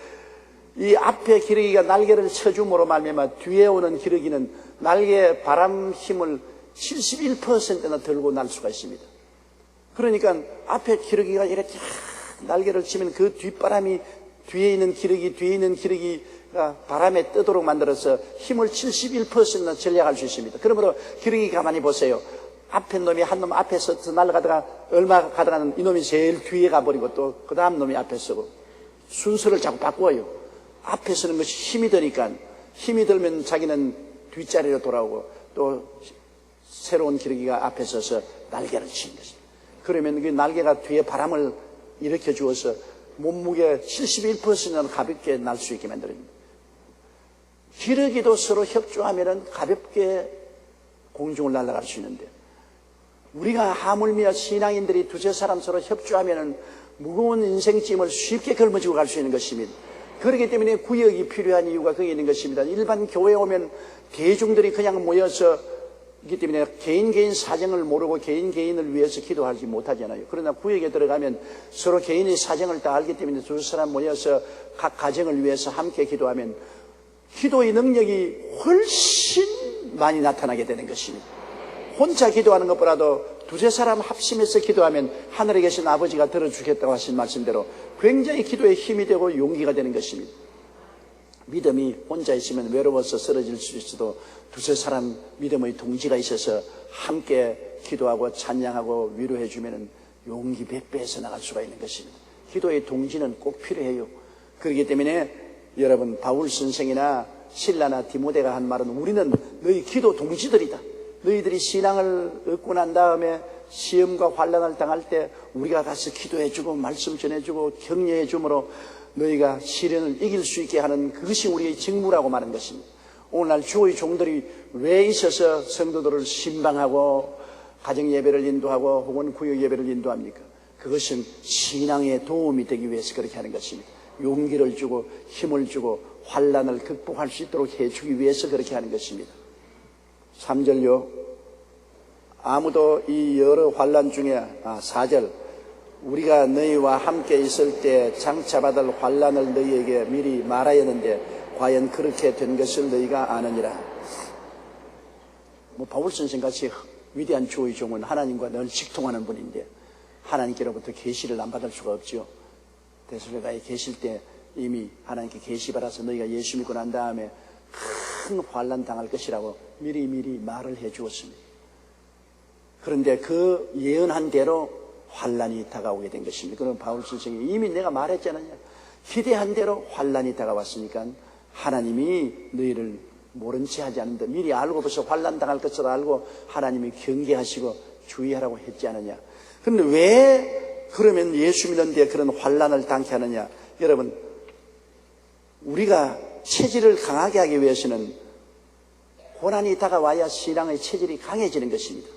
이 앞에 기러기가 날개를 쳐줌으로 말미암아 뒤에 오는 기러기는 날개 바람 힘을 71%나 들고 날 수가 있습니다. 그러니까 앞에 기러기가 이렇게 날개를 치면 그 뒷바람이 뒤에 있는 기러기가 바람에 뜨도록 만들어서 힘을 71%나 전략할 수 있습니다. 그러므로 기러기 가만히 보세요. 앞에 놈이 한 놈 앞에서 날아가다가 얼마 가다가는 이놈이 제일 뒤에 가버리고 또 그 다음 놈이 앞에 서고 순서를 자꾸 바꿔요. 앞에 서는 것이 힘이 드니까, 힘이 들면 자기는 뒷자리로 돌아오고 또 새로운 기러기가 앞에 서서 날개를 치는 것입니다. 그러면 그 날개가 뒤에 바람을 일으켜 주어서 몸무게 71%는 가볍게 날 수 있게 만들어줍니다. 기러기도 서로 협조하면 가볍게 공중을 날아갈 수 있는데, 우리가 하물며 신앙인들이 두세 사람 서로 협조하면 무거운 인생짐을 쉽게 걸머지고 갈 수 있는 것입니다. 그렇기 때문에 구역이 필요한 이유가 거기 있는 것입니다. 일반 교회에 오면 대중들이 그냥 모여서 있기 때문에 개인 사정을 모르고 개인을 위해서 기도하지 못하잖아요. 그러나 구역에 들어가면 서로 개인의 사정을 다 알기 때문에 두 사람 모여서 각 가정을 위해서 함께 기도하면 기도의 능력이 훨씬 많이 나타나게 되는 것입니다. 혼자 기도하는 것보다도 두세 사람 합심해서 기도하면 하늘에 계신 아버지가 들어주겠다고 하신 말씀대로 굉장히 기도에 힘이 되고 용기가 되는 것입니다. 믿음이 혼자 있으면 외로워서 쓰러질 수 있어도 두세 사람 믿음의 동지가 있어서 함께 기도하고 찬양하고 위로해 주면 용기 100배에서 나갈 수가 있는 것입니다. 기도의 동지는 꼭 필요해요. 그렇기 때문에 여러분, 바울 선생이나 실라나 디모데가 한 말은, 우리는 너희 기도 동지들이다. 너희들이 신앙을 얻고 난 다음에 시험과 환난을 당할 때 우리가 가서 기도해주고 말씀 전해주고 격려해줌으로 너희가 시련을 이길 수 있게 하는, 그것이 우리의 직무라고 말하는 것입니다. 오늘날 주의 종들이 왜 있어서 성도들을 신방하고 가정예배를 인도하고 혹은 구역예배를 인도합니까? 그것은 신앙에 도움이 되기 위해서 그렇게 하는 것입니다. 용기를 주고 힘을 주고 환난을 극복할 수 있도록 해주기 위해서 그렇게 하는 것입니다. 3절요. 아무도 이 여러 환난 중에 4절, 우리가 너희와 함께 있을 때 장차 받을 환난을 너희에게 미리 말하였는데 과연 그렇게 된 것을 너희가 아느니라. 바울 선생같이 위대한 주의 종은 하나님과 늘 직통하는 분인데 하나님께로부터 계시를 안 받을 수가 없죠. 데살로니가에 계실 때 이미 하나님께 계시 받아서 너희가 예수 믿고 난 다음에 큰 환난 당할 것이라고 미리 말을 해 주었습니다. 그런데 그 예언한 대로 환난이 다가오게 된 것입니다. 그럼 바울 선생이 이미 내가 말했잖아요. 기대한 대로 환난이 다가왔으니까 하나님이 너희를 모른 채 하지 않는다. 미리 알고 벌써 환난 당할 것을 알고 하나님이 경계하시고 주의하라고 했지 않느냐. 그런데 왜 그러면 예수 믿는데 그런 환난을 당케 하느냐. 여러분, 우리가 체질을 강하게 하기 위해서는 고난이 다가와야 신앙의 체질이 강해지는 것입니다.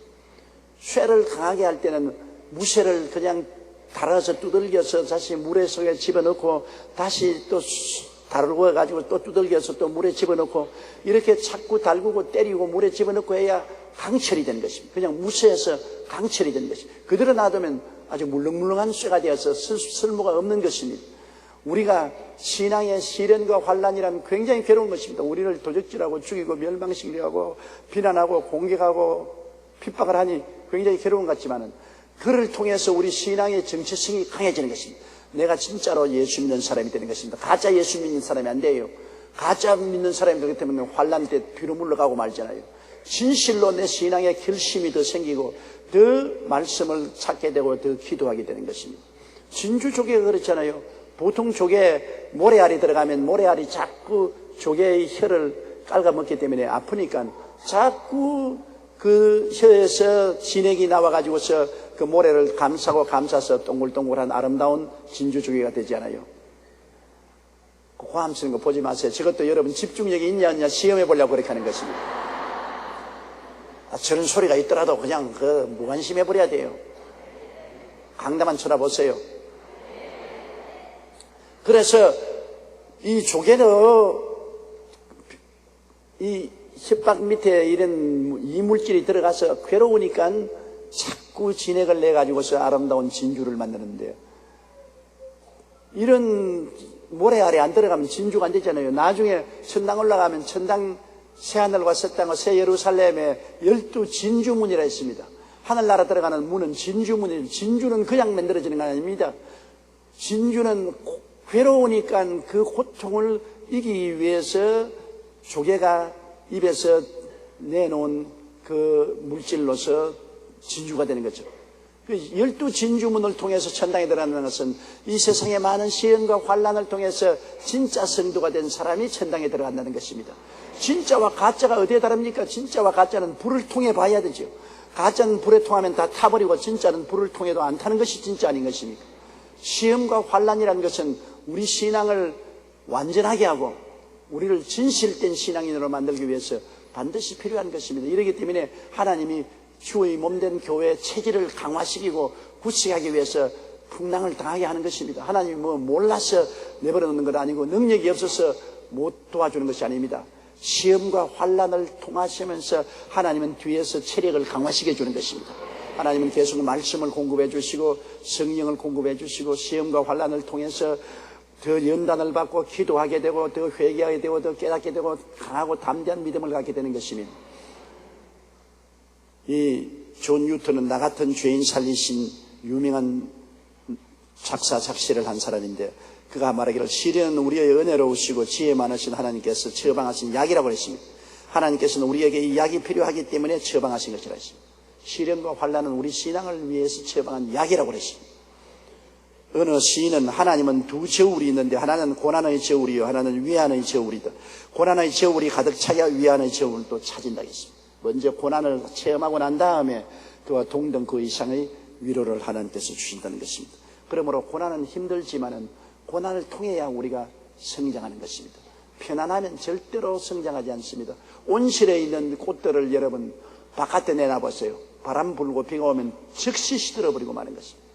쇠를 강하게 할 때는 무쇠를 그냥 달아서 두들겨서 다시 물에 속에 집어넣고 다시 또 다루어 가지고 또 두들겨서 또 물에 집어넣고 이렇게 자꾸 달구고 때리고 물에 집어넣고 해야 강철이 된 것입니다. 그냥 무쇠에서 강철이 된 것입니다. 그대로 놔두면 아주 물렁물렁한 쇠가 되어서 쓸모가 없는 것입니다. 우리가 신앙의 시련과 환난이란 굉장히 괴로운 것입니다. 우리를 도적질하고 죽이고 멸망시키려고 비난하고 공격하고 핍박을 하니 굉장히 괴로운 것 같지만은 그를 통해서 우리 신앙의 정체성이 강해지는 것입니다. 내가 진짜로 예수 믿는 사람이 되는 것입니다. 가짜 예수 믿는 사람이 안 돼요. 가짜 믿는 사람이 되기 때문에 환난 때 뒤로 물러가고 말잖아요. 진실로 내 신앙의 결심이 더 생기고 더 말씀을 찾게 되고 더 기도하게 되는 것입니다. 진주 조개가 그렇잖아요. 보통 조개 모래알이 들어가면 모래알이 자꾸 조개의 혀를 깔아먹기 때문에 아프니까 자꾸 그 혀에서 진액이 나와가지고서 그 모래를 감싸서 동글동글한 아름다운 진주 조개가 되지 않아요. 고함 치는 거 보지 마세요. 저것도 여러분 집중력이 있냐 없냐 시험해 보려고 그렇게 하는 것입니다. 저런 소리가 있더라도 그냥 무관심해 버려야 돼요. 강다만 쳐다보세요. 그래서 이 조개는 이 혓박 밑에 이런 이물질이 들어가서 괴로우니까 자꾸 진액을 내가지고서 아름다운 진주를 만드는데 이런 모래알이 안 들어가면 진주가 안 되잖아요. 나중에 천당 올라가면 천당 새하늘과 새 땅과 새 예루살렘에 12진주문이라 있습니다. 하늘나라 들어가는 문은 진주문이에요. 진주는 그냥 만들어지는 건 아닙니다. 진주는 괴로우니까 그 고통을 이기기 위해서 조개가 입에서 내놓은 그 물질로서 진주가 되는 거죠. 12진주문을 통해서 천당에 들어가는 것은 이 세상의 많은 시련과 환난을 통해서 진짜 성도가 된 사람이 천당에 들어간다는 것입니다. 진짜와 가짜가 어디에 다릅니까? 진짜와 가짜는 불을 통해 봐야 되죠. 가짜는 불에 통하면 다 타버리고 진짜는 불을 통해도 안 타는 것이 진짜 아닌 것입니까? 시험과 환난이라는 것은 우리 신앙을 완전하게 하고 우리를 진실된 신앙인으로 만들기 위해서 반드시 필요한 것입니다. 이렇기 때문에 하나님이 주의 몸된 교회의 체질을 강화시키고 구축하기 위해서 풍랑을 당하게 하는 것입니다. 하나님이 몰라서 내버려 놓는 건 아니고 능력이 없어서 못 도와주는 것이 아닙니다. 시험과 환난을 통하시면서 하나님은 뒤에서 체력을 강화시켜 주는 것입니다. 하나님은 계속 말씀을 공급해 주시고 성령을 공급해 주시고 시험과 환난을 통해서 더 연단을 받고 기도하게 되고 더 회개하게 되고 더 깨닫게 되고 강하고 담대한 믿음을 갖게 되는 것입니다. 이 존 뉴턴은 나 같은 죄인 살리신 유명한 작시를 한 사람인데 그가 말하기를 시련은 우리의 은혜로우시고 지혜 많으신 하나님께서 처방하신 약이라고 했습니다. 하나님께서는 우리에게 이 약이 필요하기 때문에 처방하신 것이라 했습니다. 시련과 환난은 우리 신앙을 위해서 처방한 약이라고 했습니다. 어느 시인은 하나님은 두 저울이 있는데 하나는 고난의 저울이요 하나는 위안의 저울이다. 고난의 저울이 가득 차야 위안의 저울도 차진다고 했습니다. 먼저 고난을 체험하고 난 다음에 그와 동등 그 이상의 위로를 하나님께서 주신다는 것입니다. 그러므로 고난은 힘들지만은 고난을 통해야 우리가 성장하는 것입니다. 편안하면 절대로 성장하지 않습니다. 온실에 있는 꽃들을 여러분 바깥에 내놔보세요. 바람 불고 비가 오면 즉시 시들어버리고 마는 것입니다.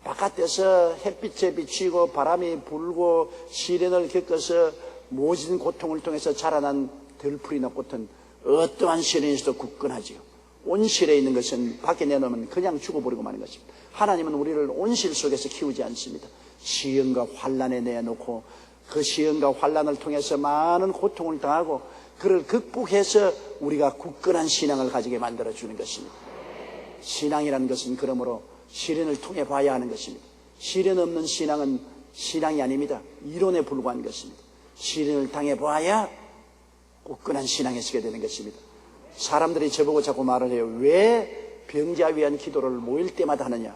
바깥에서 햇빛에 비치고 바람이 불고 시련을 겪어서 모진 고통을 통해서 자라난 들풀이나 꽃은 어떠한 시련에서도 굳건하지요. 온실에 있는 것은 밖에 내놓으면 그냥 죽어버리고 마는 것입니다. 하나님은 우리를 온실 속에서 키우지 않습니다. 시험과 환난에 내놓고 그 시험과 환난을 통해서 많은 고통을 당하고 그를 극복해서 우리가 굳건한 신앙을 가지게 만들어주는 것입니다. 신앙이라는 것은 그러므로 시련을 통해 봐야 하는 것입니다. 시련 없는 신앙은 신앙이 아닙니다. 이론에 불과한 것입니다. 시련을 당해봐야 굳건한 신앙에 서게 되는 것입니다. 사람들이 저보고 자꾸 말을 해요. 왜 병자 위한 기도를 모일 때마다 하느냐.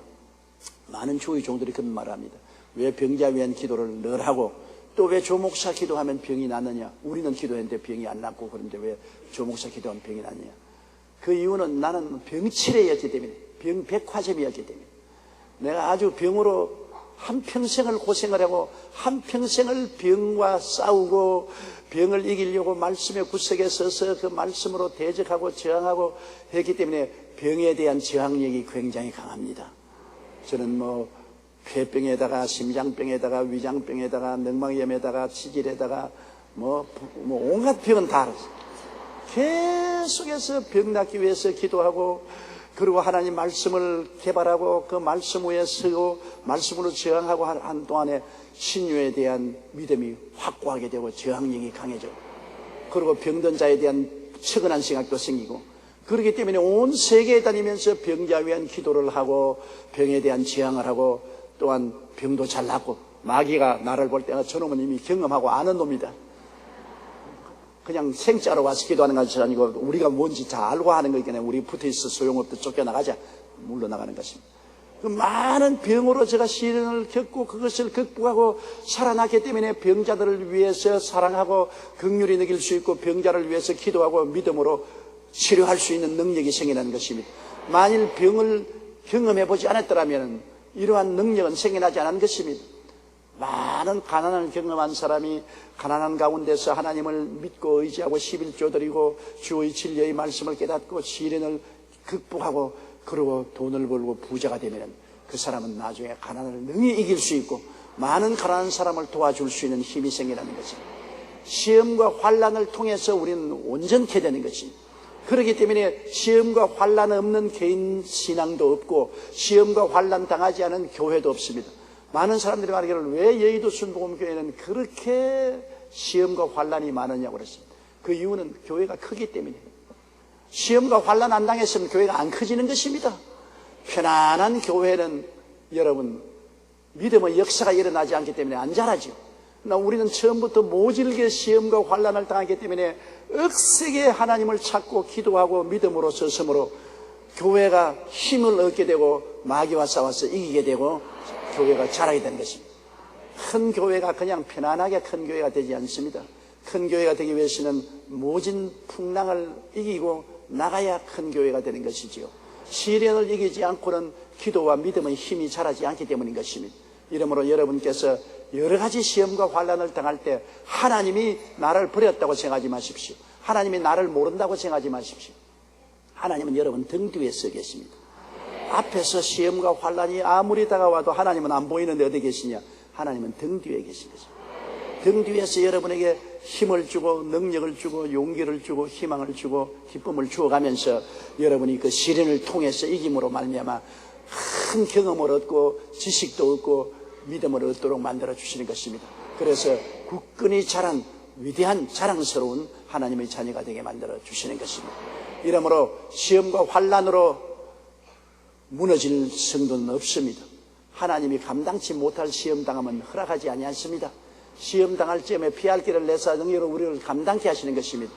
많은 주의 종들이 그런 말을 합니다. 왜 병자 위한 기도를 늘 하고 또 왜 조목사 기도하면 병이 낫느냐. 우리는 기도했는데 병이 안 낫고 그런데 왜 조목사 기도하면 병이 낫느냐. 그 이유는 나는 병치레였기 때문에 병백화점이었기 때문에 내가 아주 병으로 한평생을 고생을 하고 한평생을 병과 싸우고 병을 이기려고 말씀의 구석에 서서 그 말씀으로 대적하고 저항하고 했기 때문에 병에 대한 저항력이 굉장히 강합니다. 저는 뭐 폐병에다가 심장병에다가 위장병에다가 늑막염에다가 치질에다가 뭐 온갖 병은 다 알았어요. 계속해서 병 낫기 위해서 기도하고, 그리고 하나님 말씀을 개발하고 그 말씀 위에 서고 말씀으로 저항하고 한 동안에 신유에 대한 믿음이 확고하게 되고 저항력이 강해져. 그리고 병든 자에 대한 측은한 생각도 생기고, 그렇기 때문에 온 세계에 다니면서 병자 위한 기도를 하고 병에 대한 저항을 하고, 또한 병도 잘 낫고, 마귀가 나를 볼 때가 저놈은 이미 경험하고 아는 놈이다. 그냥 생짜로 와서 기도하는 것이 아니고 우리가 뭔지 다 알고 하는 거기 때문에 우리 붙어있어 소용없다, 쫓겨나가자, 물러나가는 것입니다. 그 많은 병으로 제가 시련을 겪고 그것을 극복하고 살아났기 때문에 병자들을 위해서 사랑하고 긍휼히 느낄 수 있고 병자를 위해서 기도하고 믿음으로 치료할 수 있는 능력이 생기는 것입니다. 만일 병을 경험해보지 않았더라면 이러한 능력은 생겨나지 않은 것입니다. 많은 가난을 경험한 사람이 가난한 가운데서 하나님을 믿고 의지하고 11조 드리고 주의 진리의 말씀을 깨닫고 시련을 극복하고 그리고 돈을 벌고 부자가 되면 그 사람은 나중에 가난을 능히 이길 수 있고 많은 가난한 사람을 도와줄 수 있는 힘이 생기는 것입니다. 시험과 환난을 통해서 우리는 온전케 되는 것입니다. 그렇기 때문에 시험과 환난 없는 개인 신앙도 없고 시험과 환난 당하지 않은 교회도 없습니다. 많은 사람들이 말하기를 왜 여의도 순복음교회는 그렇게 시험과 환난이 많으냐고 그랬습니다. 그 이유는 교회가 크기 때문이에요. 시험과 환난 안 당했으면 교회가 안 커지는 것입니다. 편안한 교회는 여러분 믿음의 역사가 일어나지 않기 때문에 안 자라죠. 그러나 우리는 처음부터 모질게 시험과 환난을 당하기 때문에 억세게 하나님을 찾고 기도하고 믿음으로 서심으로 교회가 힘을 얻게 되고 마귀와 싸워서 이기게 되고 교회가 자라게 되는 것입니다. 큰 교회가 그냥 편안하게 큰 교회가 되지 않습니다. 큰 교회가 되기 위해서는 모진 풍랑을 이기고 나가야 큰 교회가 되는 것이지요. 시련을 이기지 않고는 기도와 믿음의 힘이 자라지 않기 때문인 것입니다. 이러므로 여러분께서 여러 가지 시험과 환난을 당할 때 하나님이 나를 버렸다고 생각하지 마십시오. 하나님이 나를 모른다고 생각하지 마십시오. 하나님은 여러분 등 뒤에 서 계십니다. 앞에서 시험과 환난이 아무리 다가와도 하나님은 안 보이는데 어디 계시냐? 하나님은 등 뒤에 계신 것입니다. 등 뒤에서 여러분에게 힘을 주고 능력을 주고 용기를 주고 희망을 주고 기쁨을 주어가면서 여러분이 그 시련을 통해서 이김으로 말미암아 큰 경험을 얻고 지식도 얻고 믿음을 얻도록 만들어 주시는 것입니다. 그래서 굳건히 자란 위대한 자랑스러운 하나님의 자녀가 되게 만들어 주시는 것입니다. 이러므로 시험과 환난으로 무너질 성도는 없습니다. 하나님이 감당치 못할 시험당하면 허락하지 아니하십니다. 시험당할 점에 피할 길을 내사 능력으로 우리를 감당케 하시는 것입니다.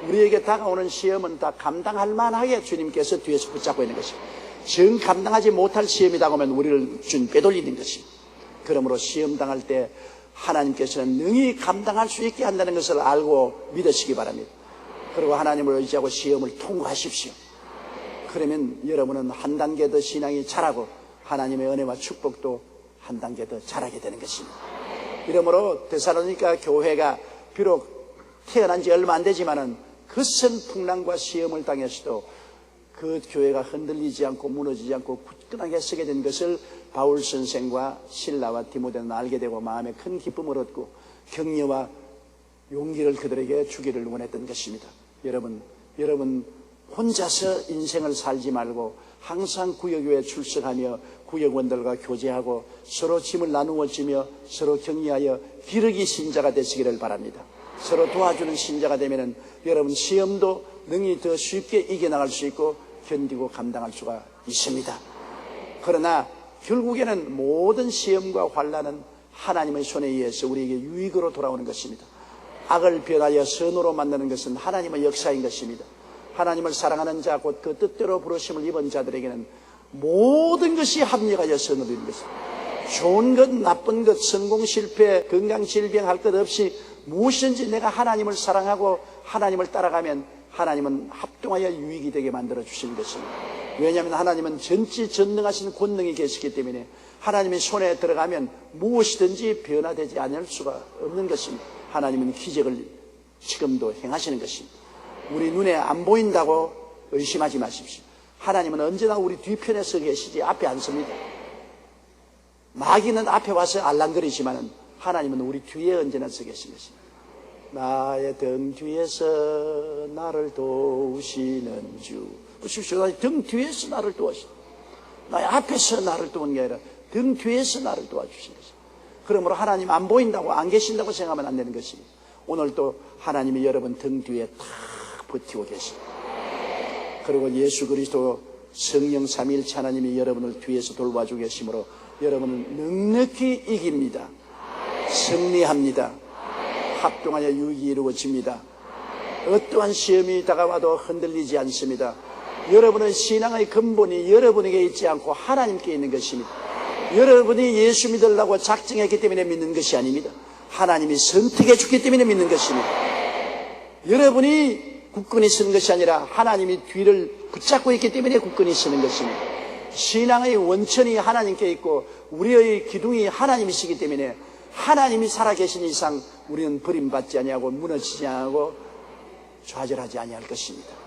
우리에게 다가오는 시험은 다 감당할 만하게 주님께서 뒤에서 붙잡고 있는 것입니다. 정 감당하지 못할 시험이다 하면 우리를 준 빼돌리는 것입니다. 그러므로 시험당할 때 하나님께서는 능히 감당할 수 있게 한다는 것을 알고 믿으시기 바랍니다. 그리고 하나님을 의지하고 시험을 통과하십시오. 그러면 여러분은 한 단계 더 신앙이 자라고 하나님의 은혜와 축복도 한 단계 더 자라게 되는 것입니다. 이러므로 데살로니가 교회가 비록 태어난 지 얼마 안 되지만은 거센 풍랑과 시험을 당했어도 그 교회가 흔들리지 않고 무너지지 않고 굳건하게 서게 된 것을 바울 선생과 실라와 디모데는 알게 되고 마음에 큰 기쁨을 얻고 격려와 용기를 그들에게 주기를 원했던 것입니다. 여러분 혼자서 인생을 살지 말고 항상 구역교회에 출석하며 구역원들과 교제하고 서로 짐을 나누어 지며 서로 격려하여 기러기 신자가 되시기를 바랍니다. 서로 도와주는 신자가 되면 여러분 시험도 능히 더 쉽게 이겨나갈 수 있고 견디고 감당할 수가 있습니다. 그러나 결국에는 모든 시험과 환난은 하나님의 손에 의해서 우리에게 유익으로 돌아오는 것입니다. 악을 변하여 선으로 만드는 것은 하나님의 역사인 것입니다. 하나님을 사랑하는 자 곧 그 뜻대로 부르심을 입은 자들에게는 모든 것이 합력하여 선으로 이루는 것입니다. 좋은 것 나쁜 것 성공 실패 건강 질병 할 것 없이 무엇이든지 내가 하나님을 사랑하고 하나님을 따라가면 하나님은 합동하여 유익이 되게 만들어 주시는 것입니다. 왜냐하면 하나님은 전지전능하신 권능이 계시기 때문에 하나님의 손에 들어가면 무엇이든지 변화되지 않을 수가 없는 것입니다. 하나님은 기적을 지금도 행하시는 것입니다. 우리 눈에 안 보인다고 의심하지 마십시오. 하나님은 언제나 우리 뒤편에 서 계시지 앞에 안 섭니다. 마귀는 앞에 와서 알랑거리지만 하나님은 우리 뒤에 언제나 서 계신 것입니다. 나의 등 뒤에서 나를 도우시는 주. 보십시오. 나의 등 뒤에서 나를 도와주시는, 나의 앞에서 나를 도우는 게 아니라 등 뒤에서 나를 도와주시는 것입니다. 그러므로 하나님 안 보인다고, 안 계신다고 생각하면 안 되는 것입니다. 오늘도 하나님이 여러분 등 뒤에 탁 버티고 계십니다. 그리고 예수 그리스도 성령 삼위일체 하나님이 여러분을 뒤에서 돌봐주고 계시므로 여러분은 넉넉히 이깁니다. 승리합니다. 합동하여 유익이 이루어집니다. 어떠한 시험이 다가와도 흔들리지 않습니다. 여러분의 신앙의 근본이 여러분에게 있지 않고 하나님께 있는 것입니다. 여러분이 예수 믿으려고 작정했기 때문에 믿는 것이 아닙니다. 하나님이 선택해 줬기 때문에 믿는 것입니다. 여러분이 굳건히 서는 것이 아니라 하나님이 뒤를 붙잡고 있기 때문에 굳건히 서는 것입니다. 신앙의 원천이 하나님께 있고 우리의 기둥이 하나님이시기 때문에 하나님이 살아계신 이상 우리는 버림받지 아니하고 무너지지 아니하고 좌절하지 아니할 것입니다.